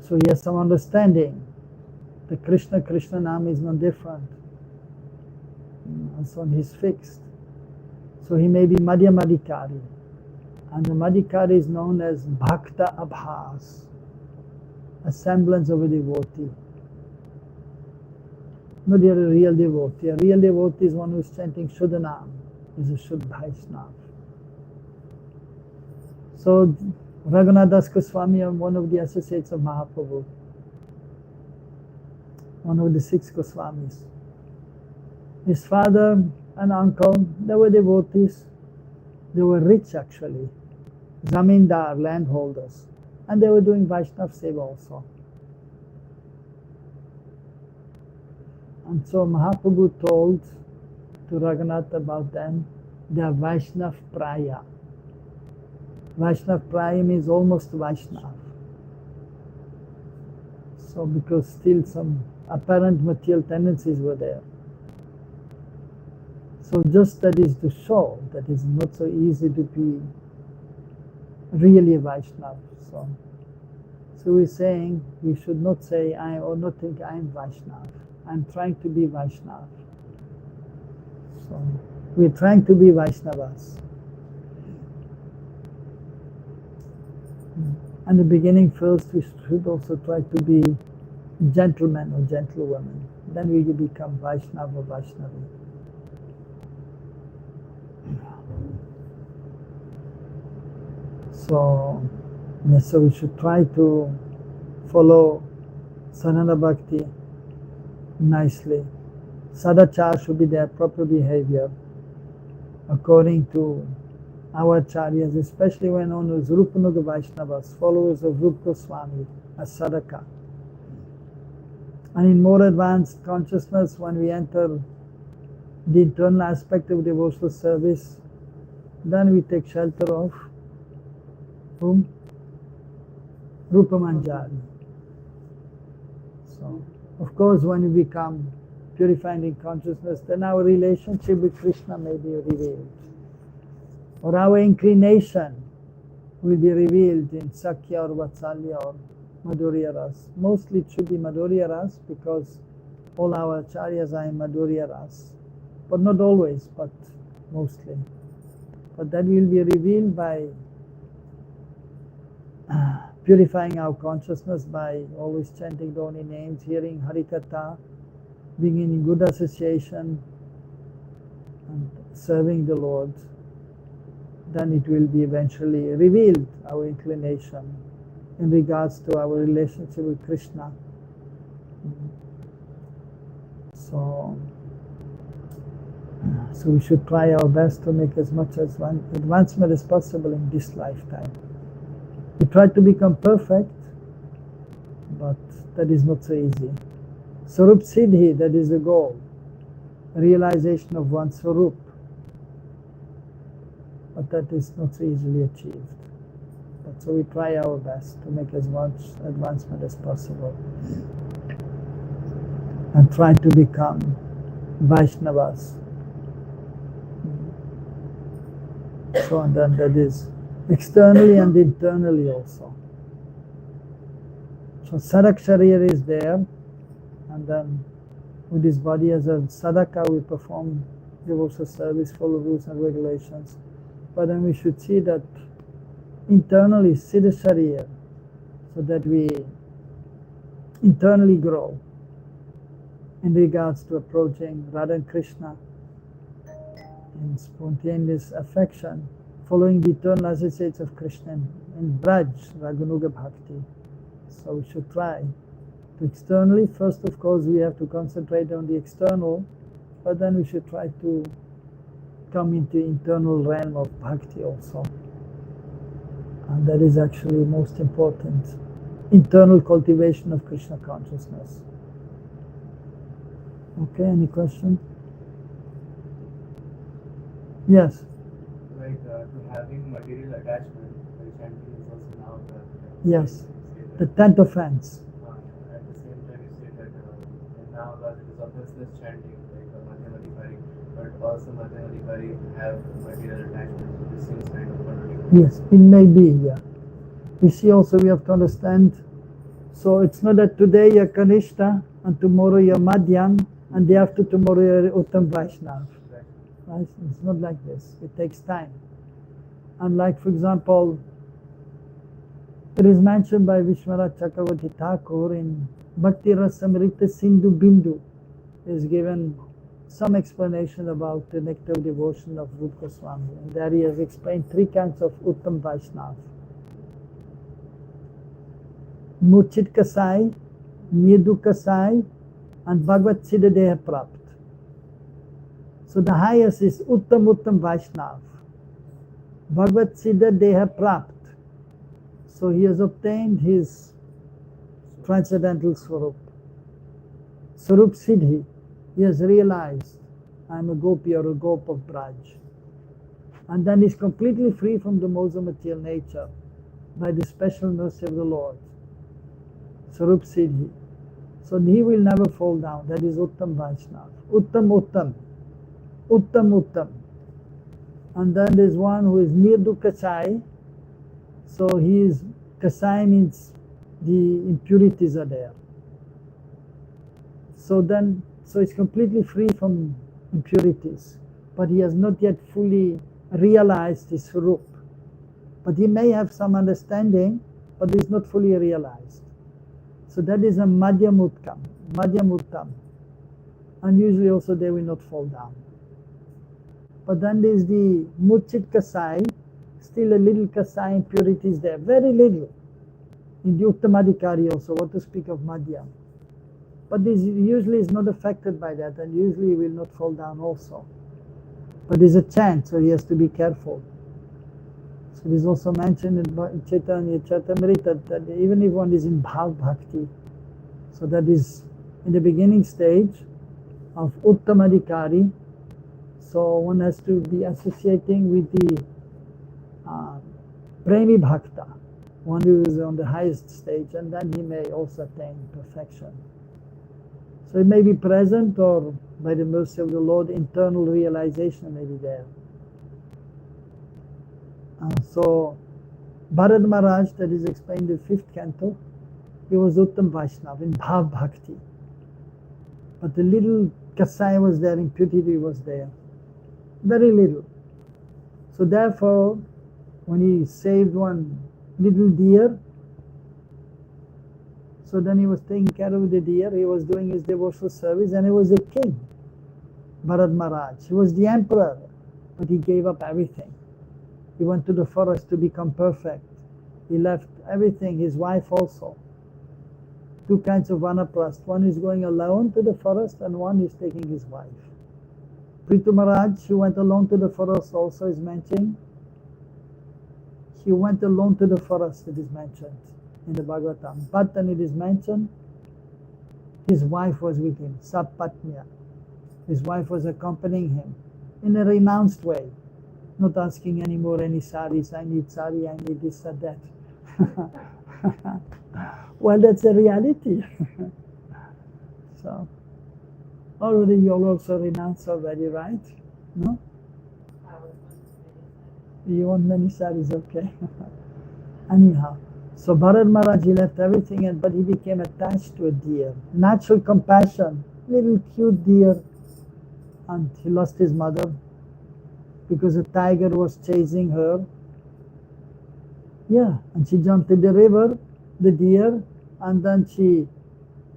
so he has some understanding. The Krishna Nam is not different. And so he's fixed. So he may be Madhyamadikari. And the Madhikari is known as Bhakta Abhas, a semblance of a devotee. Not a real devotee. A real devotee is one who is chanting Shuddhanam, is a Shuddha Vaishnava. So Raghunath Das Goswami, one of the associates of Mahaprabhu, one of the 6 Goswamis. His father an uncle, they were devotees, they were rich actually, zamindar, landholders, and they were doing Vaishnav Seva also. And so Mahaprabhu told to Raghunath about them, they are Vaishnav Praya. Vaishnav Praya means almost Vaishnav. So because still some apparent material tendencies were there. So just that is to show that it's not so easy to be really a Vaishnava. So we're saying we should not say or not think I'm Vaishnava. I'm trying to be Vaishnava. So we're trying to be Vaishnavas. And the beginning first, we should also try to be gentlemen or gentlewomen. Then we become Vaishnava or Vaishnavi. So we should try to follow Sanana Bhakti nicely. Sadachar should be their proper behavior according to our acharyas, especially when known as Rupanuga Vaishnavas, followers of Rupa Goswami, as Sadaka. And in more advanced consciousness, when we enter the internal aspect of devotional service, then we take shelter of whom? Rupa Manjari. So, of course, when we become purified in consciousness, then our relationship with Krishna may be revealed. Or our inclination will be revealed in Sakya or Vatsalya or Madhurya Ras. Mostly it should be Madhurya Ras because all our acharyas are in Madhurya Ras. But not always, but mostly. But that will be revealed by purifying our consciousness by always chanting the holy names, hearing Harikatha, being in good association, and serving the Lord. Then it will be eventually revealed, our inclination in regards to our relationship with Krishna. So we should try our best to make as much advancement as possible in this lifetime. We try to become perfect, but that is not so easy. Sarup Siddhi, that is the goal, realization of one's Sarup. But that is not so easily achieved. But so we try our best to make as much advancement as possible and try to become Vaishnavas. So and then that is externally and internally also. So Sadak Sharir is there, and then with this body as a sadaka we perform devotional service, follow rules and regulations. But then we should see that internally Siddha Sharir, so that we internally grow in regards to approaching Radha and Krishna in spontaneous affection, following the eternal associates of Krishna in Braj, Raganuga Bhakti. So we should try to externally, first of course we have to concentrate on the external, but then we should try to come into internal realm of bhakti also. And that is actually most important. Internal cultivation of Krishna consciousness. Okay, any question? Yes? Like to having material attachment, the chanting is also now yes, the 10th offense. At the same time you say that now that it is offenseless chanting, like Madhyamadikari, but also Madhyamadikari have material attachment, so this seems kind of contradictory. Yes, it may be, yeah. You see also we have to understand, so it's not that today you're Kanishta and tomorrow you're Madhyam and day after tomorrow you're Uttam Vaishnav. Right? It's not like this, it takes time. And like for example, it is mentioned by Vishwanath Chakravarti Thakur in Bhakti Rasamrita Sindhu Bindu. Is given some explanation about the nectar of devotion of Rupa Goswami. And there he has explained 3 kinds of Uttam Vaishnav. Murchit Kasai, Nirdu Kasai, and Bhagavad Siddha Deha Prapt. So the highest is Uttam Uttam Vaishnav. Bhagavad Siddha Deha Prapt. So he has obtained his transcendental Swarup. Swarup Siddhi. He has realized, I am a gopi or a gop of Braj. And then he's completely free from the modes of material nature by the special mercy of the Lord. Swarup Siddhi. So he will never fall down. That is Uttam Vaishnav. Uttam Uttam. Uttam Uttam. And then there's one who is Nirdu Kasai. So he is, Kasai means the impurities are there. So it's completely free from impurities. But he has not yet fully realized his Swarup. But he may have some understanding, but it's not fully realized. So that is a Madhyam Uttam. And usually also they will not fall down. But then there is the Murchit Kasai, still a little Kasai impurities there, very little. In the Uttamadikari also, what to speak of Madhyam. But this usually is not affected by that, and usually he will not fall down also. But there's a chance, so he has to be careful. So it is also mentioned in Chaitanya Charitamrita that even if one is in Bhav Bhakti, so that is in the beginning stage of Uttamadikari, so one has to be associating with the Premi Bhakta, one who is on the highest stage, and then he may also attain perfection. So it may be present, or by the mercy of the Lord, internal realization may be there. So Bharad Maharaj, that is explained in the 5th canto, he was Uttam Vaishnav in Bhav Bhakti. But the little Kasai was there, impurity was there. Very little. So therefore, when he saved one little deer, so then he was taking care of the deer, he was doing his devotional service, and he was a king, Bharad Maharaj. He was the emperor, but he gave up everything. He went to the forest to become perfect. He left everything, his wife also. 2 kinds of vanaprastha. One is going alone to the forest, and one is taking his wife. Prithu Maharaj, who went alone to the forest also is mentioned. He went alone to the forest, it is mentioned in the Bhagavatam. But then it is mentioned, his wife was with him, Sapatnya. His wife was accompanying him in a renounced way, not asking anymore any saris, I need sari, I need this or that. Well, that's a reality. So, already you all also renounced already, right? No? You want many saris, okay. Anyhow, so Bharad Maharaj, he left everything, but he became attached to a deer. Natural compassion, little cute deer. And he lost his mother because a tiger was chasing her. Yeah, and she jumped in the river, the deer, and then she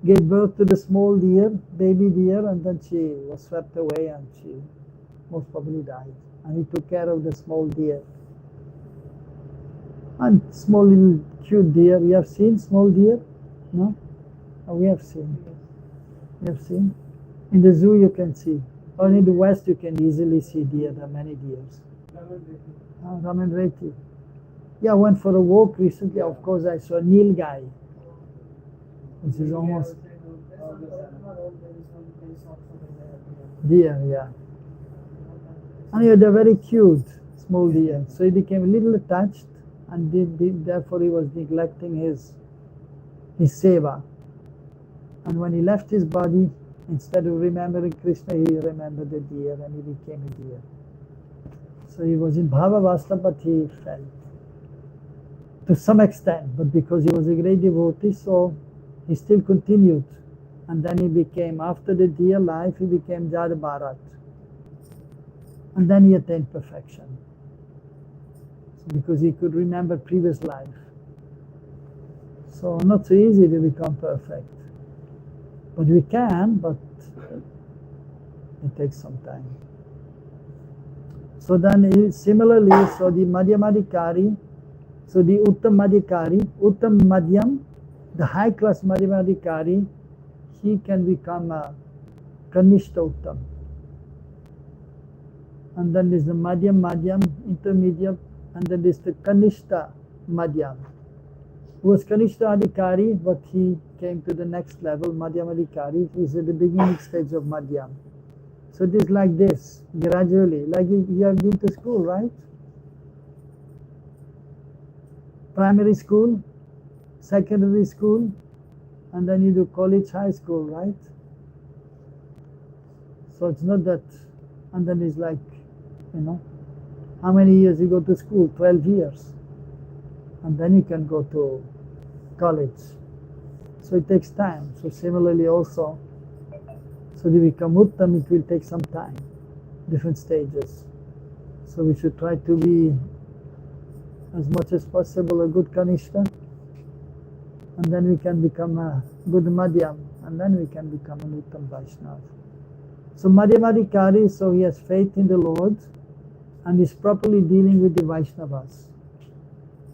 gave birth to the small deer, baby deer, and then she was swept away and she most probably died. And he took care of the small deer. And small little cute deer. You have seen small deer? No? Oh, we have seen. You have seen? In the zoo you can see. Or in the West you can easily see deer. There are many deers. Raman Reti. Yeah, I went for a walk recently. Of course, I saw a Nilgai, which is almost deer, yeah. Anyway, they're very cute, small deer. So he became a little attached, and therefore he was neglecting his seva. And when he left his body, instead of remembering Krishna, he remembered the deer, and he became a deer. So he was in Bhavavasta, but he fell. To some extent, but because he was a great devotee, so he still continued. And then he became, after the deer life, he became Jada Bharat. And then he attained perfection. So because he could remember previous life. So not so easy to become perfect. But we can, but it takes some time. So then similarly, so the Madhyamadikari, so the Uttamadikari, Uttam Madhyam, the high class Madhyamadikari, he can become a Kanishta Uttam. and then there's the Madhyam, intermediate, and then there's the Kanishta Madhyam. Who was Kanishta Adhikari, but he came to the next level, Madhyam Adhikari, is at the beginning stage of Madhyam. So it is like this, gradually, like you have been to school, right? Primary school, secondary school, and then you do college, high school, right? So it's not that, and then it's like, how many years you go to school? 12 years. And then you can go to college. So it takes time. So similarly also, so to become Uttam, it will take some time, different stages. So we should try to be, as much as possible, a good Kanishta, and then we can become a good Madhyam, and then we can become an Uttam Vaishnava. So Madhyamadikari, so he has faith in the Lord, and is properly dealing with the Vaishnavas.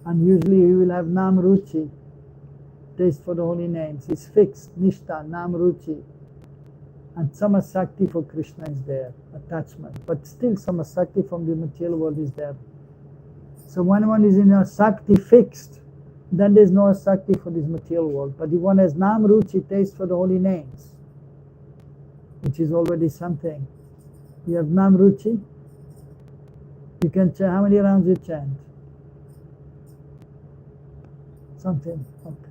And usually he will have Nam Ruchi, taste for the holy names. It's fixed, Nishta, Nam Ruchi. And Samasakti for Krishna is there, attachment. But still Samasakti from the material world is there. So when one is in a Sakti fixed, then there's no Sakti for this material world. But if one has Nam Ruchi, taste for the holy names, which is already something. You have Nam Ruchi, you can chant, how many rounds you chant? Something, okay.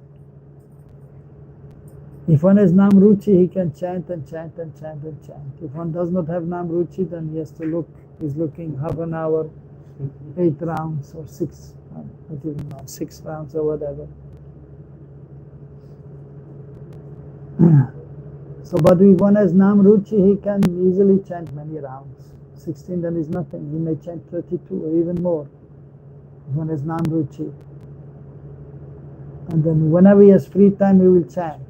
If one has Nam Ruchi, he can chant and chant and chant and chant. If one does not have Nam Ruchi, then he has to look, he's looking half an hour, 8 rounds or 6, I don't even know, 6 rounds or whatever. So, but if one has Nam Ruchi, he can easily chant many rounds. 16 then is nothing, he may chant 32 or even more. If one has Nam Ruchi. And then whenever he has free time, he will chant.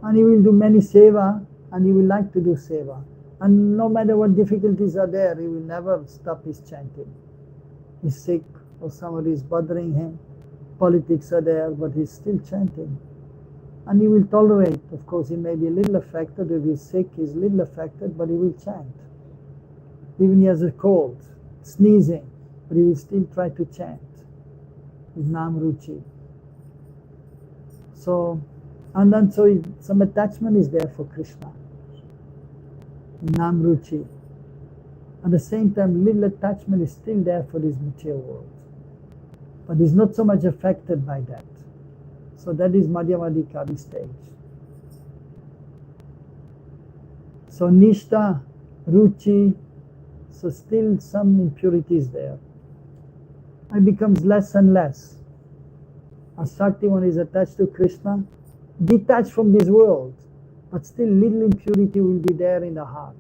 And he will do many seva, and he will like to do seva. And no matter what difficulties are there, he will never stop his chanting. He's sick, or somebody is bothering him, politics are there, but he's still chanting. And he will tolerate. Of course, he may be a little affected. If he's sick, he's a little affected, but he will chant. Even he has a cold, sneezing, but he will still try to chant with Nam Ruchi. So, and then so some attachment is there for Krishna, Nam Ruchi. At the same time, little attachment is still there for this material world, but is not so much affected by that. So that is Madhyamadikari stage. So Nishta, Ruchi, so still some impurities there. It becomes less and less. As Shakti one is attached to Krishna, detached from this world, but still little impurity will be there in the heart.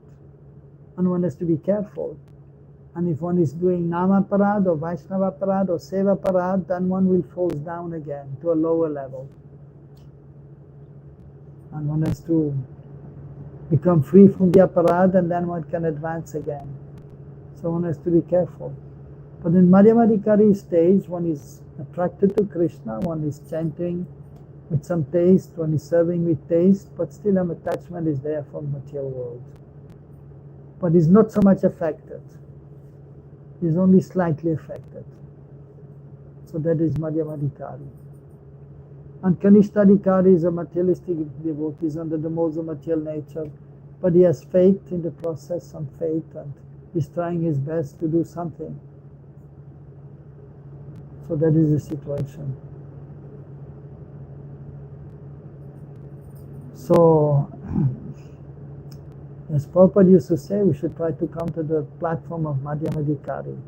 And one has to be careful. And if one is doing Nama Parad or Vaishnava Parad or Seva Parad, then one will fall down again to a lower level. And one has to become free from the aparad, and then one can advance again. So one has to be careful. But in Madhyamadikari stage, one is attracted to Krishna, one is chanting with some taste, one is serving with taste, but still an attachment is there from material world. But is not so much affected. Is only slightly affected. So that is Madhyamadikari. And Kanishtadikari is a materialistic devotee, is under the modes of material nature, but he has faith in the process, some faith, and is trying his best to do something. So that is the situation. So, as Prabhupada used to say, we should try to come to the platform of Madhyamadikari.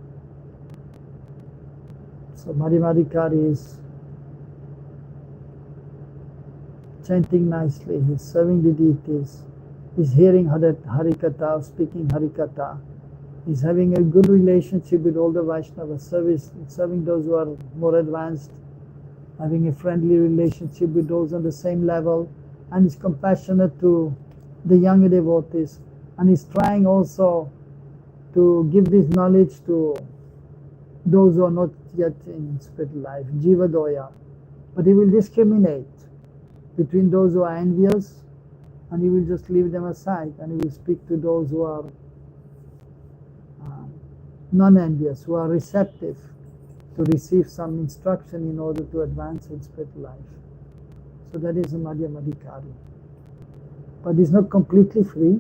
So Madhyamadikari is chanting nicely, he's serving the deities, he's hearing Harikatha, speaking Harikatha, he's having a good relationship with all the Vaishnavas, serving those who are more advanced, having a friendly relationship with those on the same level, and he's compassionate to the younger devotees, and he's trying also to give this knowledge to those who are not yet in spiritual life, Jiva Doya. But he will discriminate between those who are envious, and he will just leave them aside, and he will speak to those who are non-envious, who are receptive to receive some instruction in order to advance in spiritual life. So that is a Madhyamadikari. But he's not completely free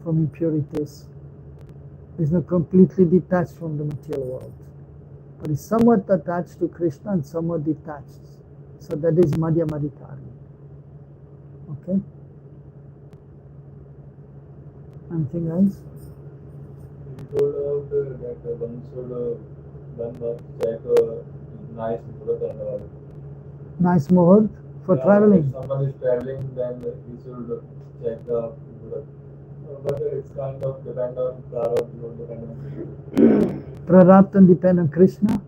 from impurities. He's not completely detached from the material world. But he's somewhat attached to Krishna and somewhat detached. So that is Madhyamadikari. Okay? Anything else? You told about that one must check nice muhurat and all. Nice muhurt for traveling. If someone is traveling, then he should check the muhurat. But it's kind of depend on prarabdha, not depend on Prarabdha depend on Krishna.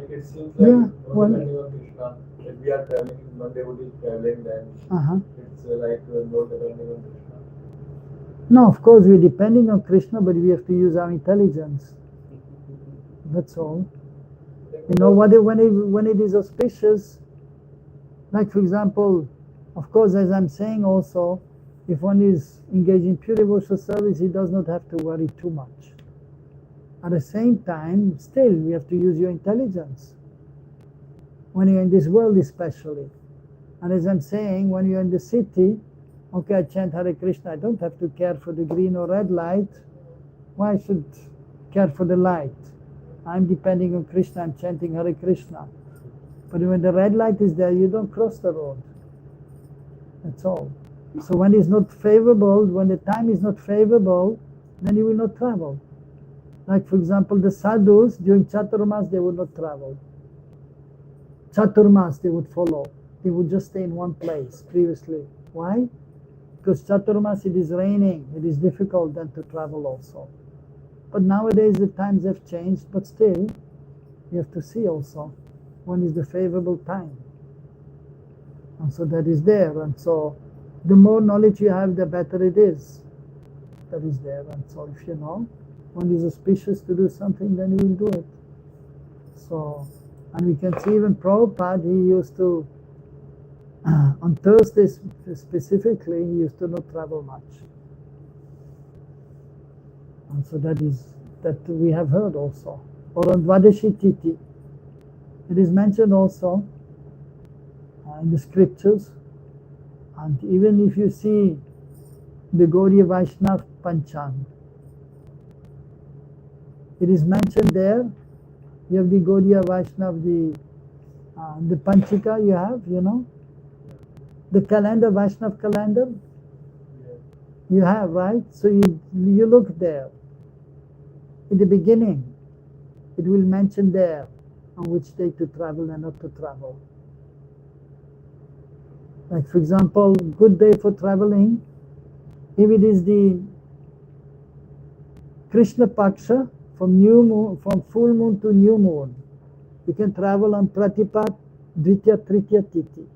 like it seems like Yeah, not well- depending on Krishna. If we are traveling, one day would be traveling, then it's like not depending on Krishna. No, of course we're depending on Krishna, but we have to use our intelligence. That's all. You know, when it is auspicious, like for example, of course, as I'm saying also, if one is engaged in pure devotional service, he does not have to worry too much. At the same time, still, we have to use your intelligence. When you're in this world especially. And as I'm saying, when you're in the city, okay, I chant Hare Krishna, I don't have to care for the green or red light. Why should care for the light? I'm depending on Krishna, I'm chanting Hare Krishna. But when the red light is there, you don't cross the road. That's all. So when it's not favorable, when the time is not favorable, then you will not travel. Like for example, the sadhus, during Chaturmas, they would not travel. Chaturmas, they would follow. They would just stay in one place previously. Why? Because Chaturmas, it is raining, it is difficult then to travel also. But nowadays the times have changed, but still, you have to see also when is the favorable time. And so that is there. And so the more knowledge you have, the better it is. That is there. And so if you know, when is auspicious to do something, then you will do it. So, and we can see even Prabhupada, he used to, on Thursdays specifically, he used to not travel much. And so that we have heard also. Or on Dvadashi Titi, it is mentioned also in the scriptures. And even if you see the Gaudiya Vaishnava Panchang, it is mentioned there. You have the Gaudiya Vaishnava, the Panchika you have, you know. The calendar, Vaishnava calendar, you have, right? So you look there. In the beginning, it will mention there on which day to travel and not to travel. Like for example, good day for traveling, if it is the Krishna Paksha, from new moon, from full moon to new moon, you can travel on Pratipat, Dvitya, Tritya, Titi.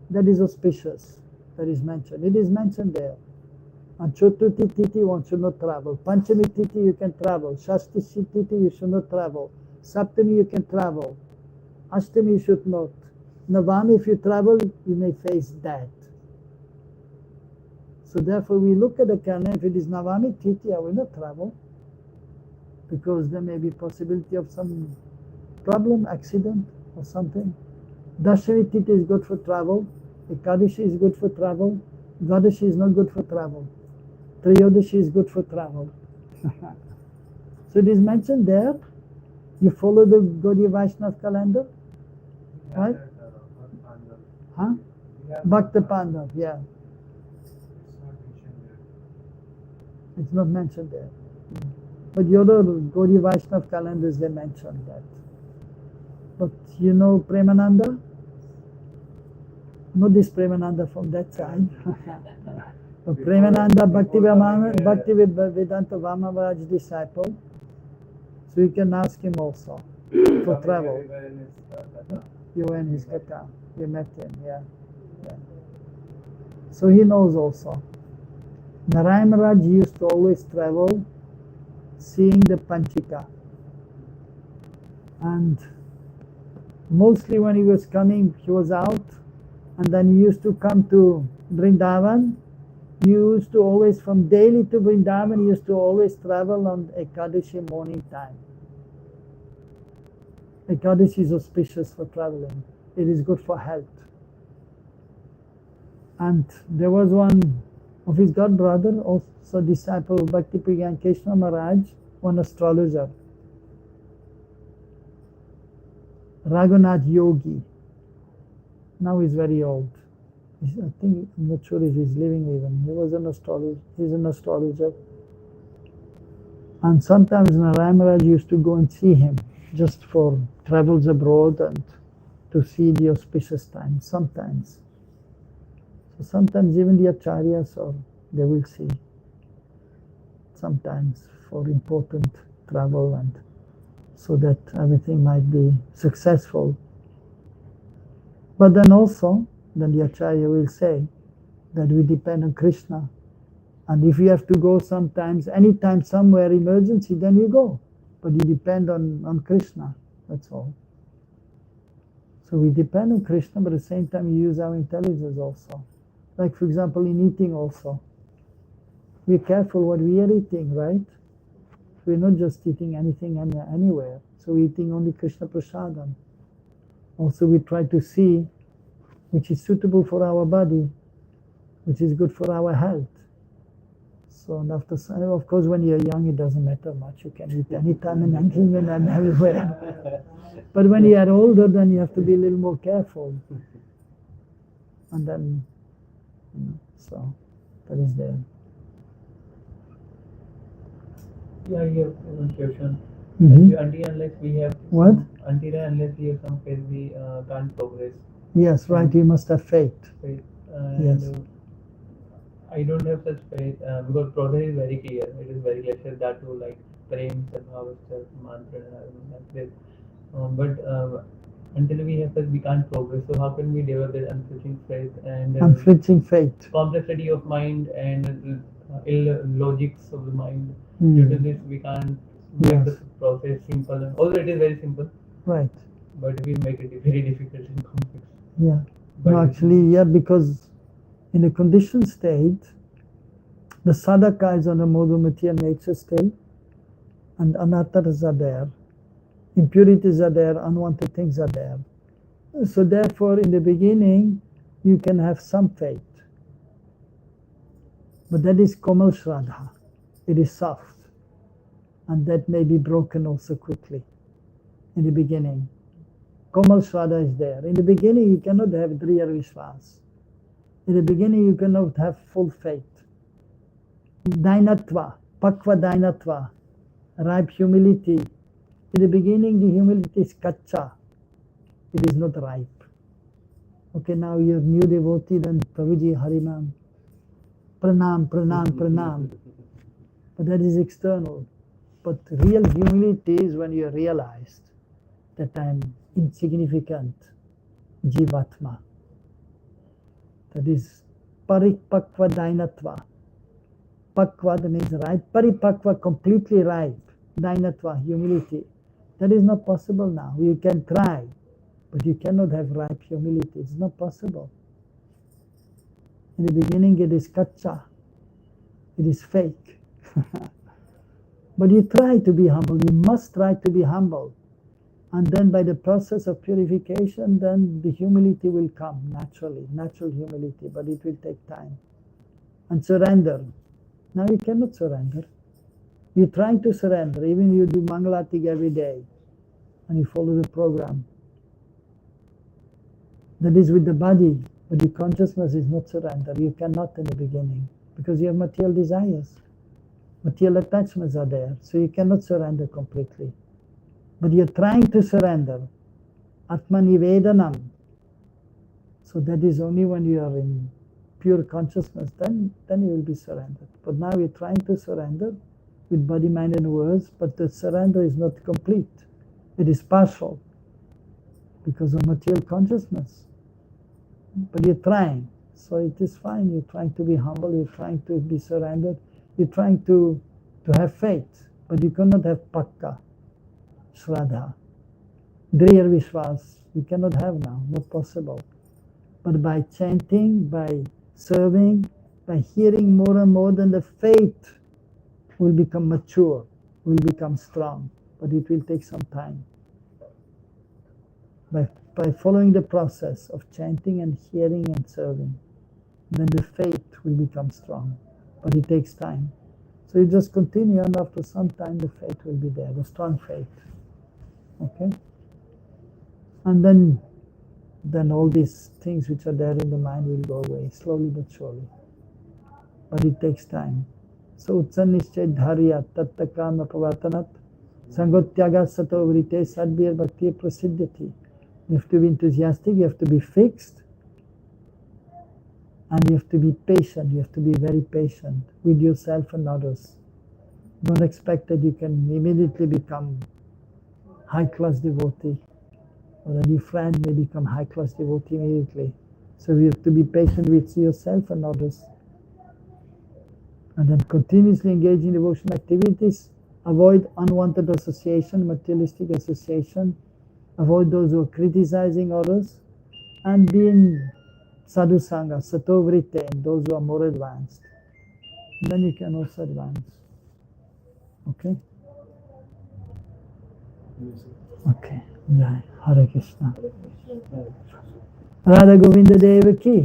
That is auspicious. That is mentioned. It is mentioned there. On Chaturthi Titi, one should not travel. Panchami Titi, you can travel. Shashti Titi, you should not travel. Saptami, you can travel. Ashtami, you should not. Navami, if you travel, you may face death. So therefore, we look at the calendar. If it is Navami Titi, I will not travel, because there may be possibility of some problem, accident, or something. Dashami Titi is good for travel. Ekadashi is good for travel. Dvadashi is not good for travel. Triyodashi is good for travel. So it is mentioned there. You follow the Gaudiya Vaishnava calendar, right? Huh? Bhakta Pandav, yeah. It's not mentioned there. But the other Gaudiya Vaishnava calendars, they mentioned that. But you know Premananda? Not this Premananda from that side. But Premananda Bhakti Vedanta Vamavaraj disciple. So you can ask him also for travel. You were in his kata. You met him, yeah. So he knows also. Narayan Maharaj used to always travel seeing the Panchika. And mostly when he was coming, he was out, and then he used to come to Vrindavan, You used to always, from Delhi to Vrindavan, you used to always travel on Ekadashi morning time. Ekadashi is auspicious for traveling. It is good for health. And there was one of his god brother, also disciple of Bhakti Pragyan Krishna Maharaj, one astrologer, Raghunath Yogi. Now he's very old. I think, I'm not sure if he's living even. He was an astrologer. He's an astrologer. And sometimes Narayan Maharaj used to go and see him just for travels abroad and to see the auspicious times. Sometimes. So sometimes even the acharyas, or they will see. Sometimes for important travel and so that everything might be successful. But then also, then the Acharya will say that we depend on Krishna. And if you have to go sometimes, anytime, somewhere, emergency, then you go. But you depend on Krishna, that's all. So we depend on Krishna, but at the same time we use our intelligence also. Like for example, in eating also. We're careful what we are eating, right? We're not just eating anything anywhere. So we're eating only Krishna Prasadam. Also we try to see which is suitable for our body, which is good for our health. So and after, of course, when you're young, it doesn't matter much. You can eat anytime and anything and everywhere. But when you are older, then you have to be a little more careful. And then, so that is there. Yeah, you have one question. Mm-hmm. Until unless we have What? Until unless we have some faith, we can't progress. Yes, right. You must have faith. Faith. Yes. I don't have such faith because progress is very clear. It is very clear that too, like prem, sadbhava, mantra, like this. But until we have faith, we can't progress. So how can we develop that unflinching faith and Unflinching faith. complexity of mind and illogics of the mind? Mm. Due to this, we can't make Yes. the process simple. Although it is very simple, Right. but we make it very difficult and complex. Yeah. But No, actually, yeah, because in a conditioned state, the sadhaka is on a more material nature state, and anattas are there, impurities are there, unwanted things are there. So therefore, in the beginning, you can have some faith. But that is komal shraddha. It is soft. And that may be broken also quickly in the beginning. Komal shraddha is there. In the beginning, you cannot have driya vishwas. In the beginning, you cannot have full faith. Dainatva, pakva dainatva, ripe humility. In the beginning, the humility is kacha. It is not ripe. Okay, now you're new devotee, then Prabhuji Harinam. Pranam, pranam, pranam. But that is external. But real humility is when you realized that I'm insignificant jivatma. That is paripakva dainatva. Pakva, that means ripe. Paripakva, completely ripe. Dainatva, humility. That is not possible now. You can try, but you cannot have ripe humility. It's not possible. In the beginning, it is kacha. It is fake. But you try to be humble. You must try to be humble. And then by the process of purification, then the humility will come naturally, natural humility, but it will take time. And surrender. Now you cannot surrender. You're trying to surrender, even you do Mangalatik every day, and you follow the program. That is with the body, but your consciousness is not surrender. You cannot in the beginning, because you have material desires. Material attachments are there, so you cannot surrender completely. But you're trying to surrender. Atmanivedanam. So that is only when you are in pure consciousness, then you will be surrendered. But now you're trying to surrender with body, mind and words, but the surrender is not complete. It is partial because of material consciousness. But you're trying, so it is fine. You're trying to be humble, you're trying to be surrendered, you're trying to have faith, but you cannot have pakka, shraddha. Driya vishwas, you cannot have now, not possible. But by chanting, by serving, By hearing more and more, then the faith will become mature, will become strong, but it will take some time. By following the process of chanting and hearing and serving, then the faith will become strong, but it takes time. So you just continue, and after some time the faith will be there, the strong faith. Okay? And then all these things which are there in the mind will go away, slowly but surely. But it takes time. So Utsanishchay Dharya Tattakama Pavatanat Sangotyaga Sato Vrite Sadbir Bhakti Prasiddhati. You have to be enthusiastic, you have to be fixed, and you have to be patient. You have to be very patient with yourself and others. Don't expect that you can immediately become high-class devotee, or that your friend may become high-class devotee immediately. So you have to be patient with yourself and others. And then continuously engage in devotional activities. Avoid unwanted association, materialistic association. Avoid those who are criticizing others. And be in sadhu sangha, sato vritte, those who are more advanced. And then you can also advance. Okay? Okay. Jai. Hare Krishna. Radha Govinda Deva ki.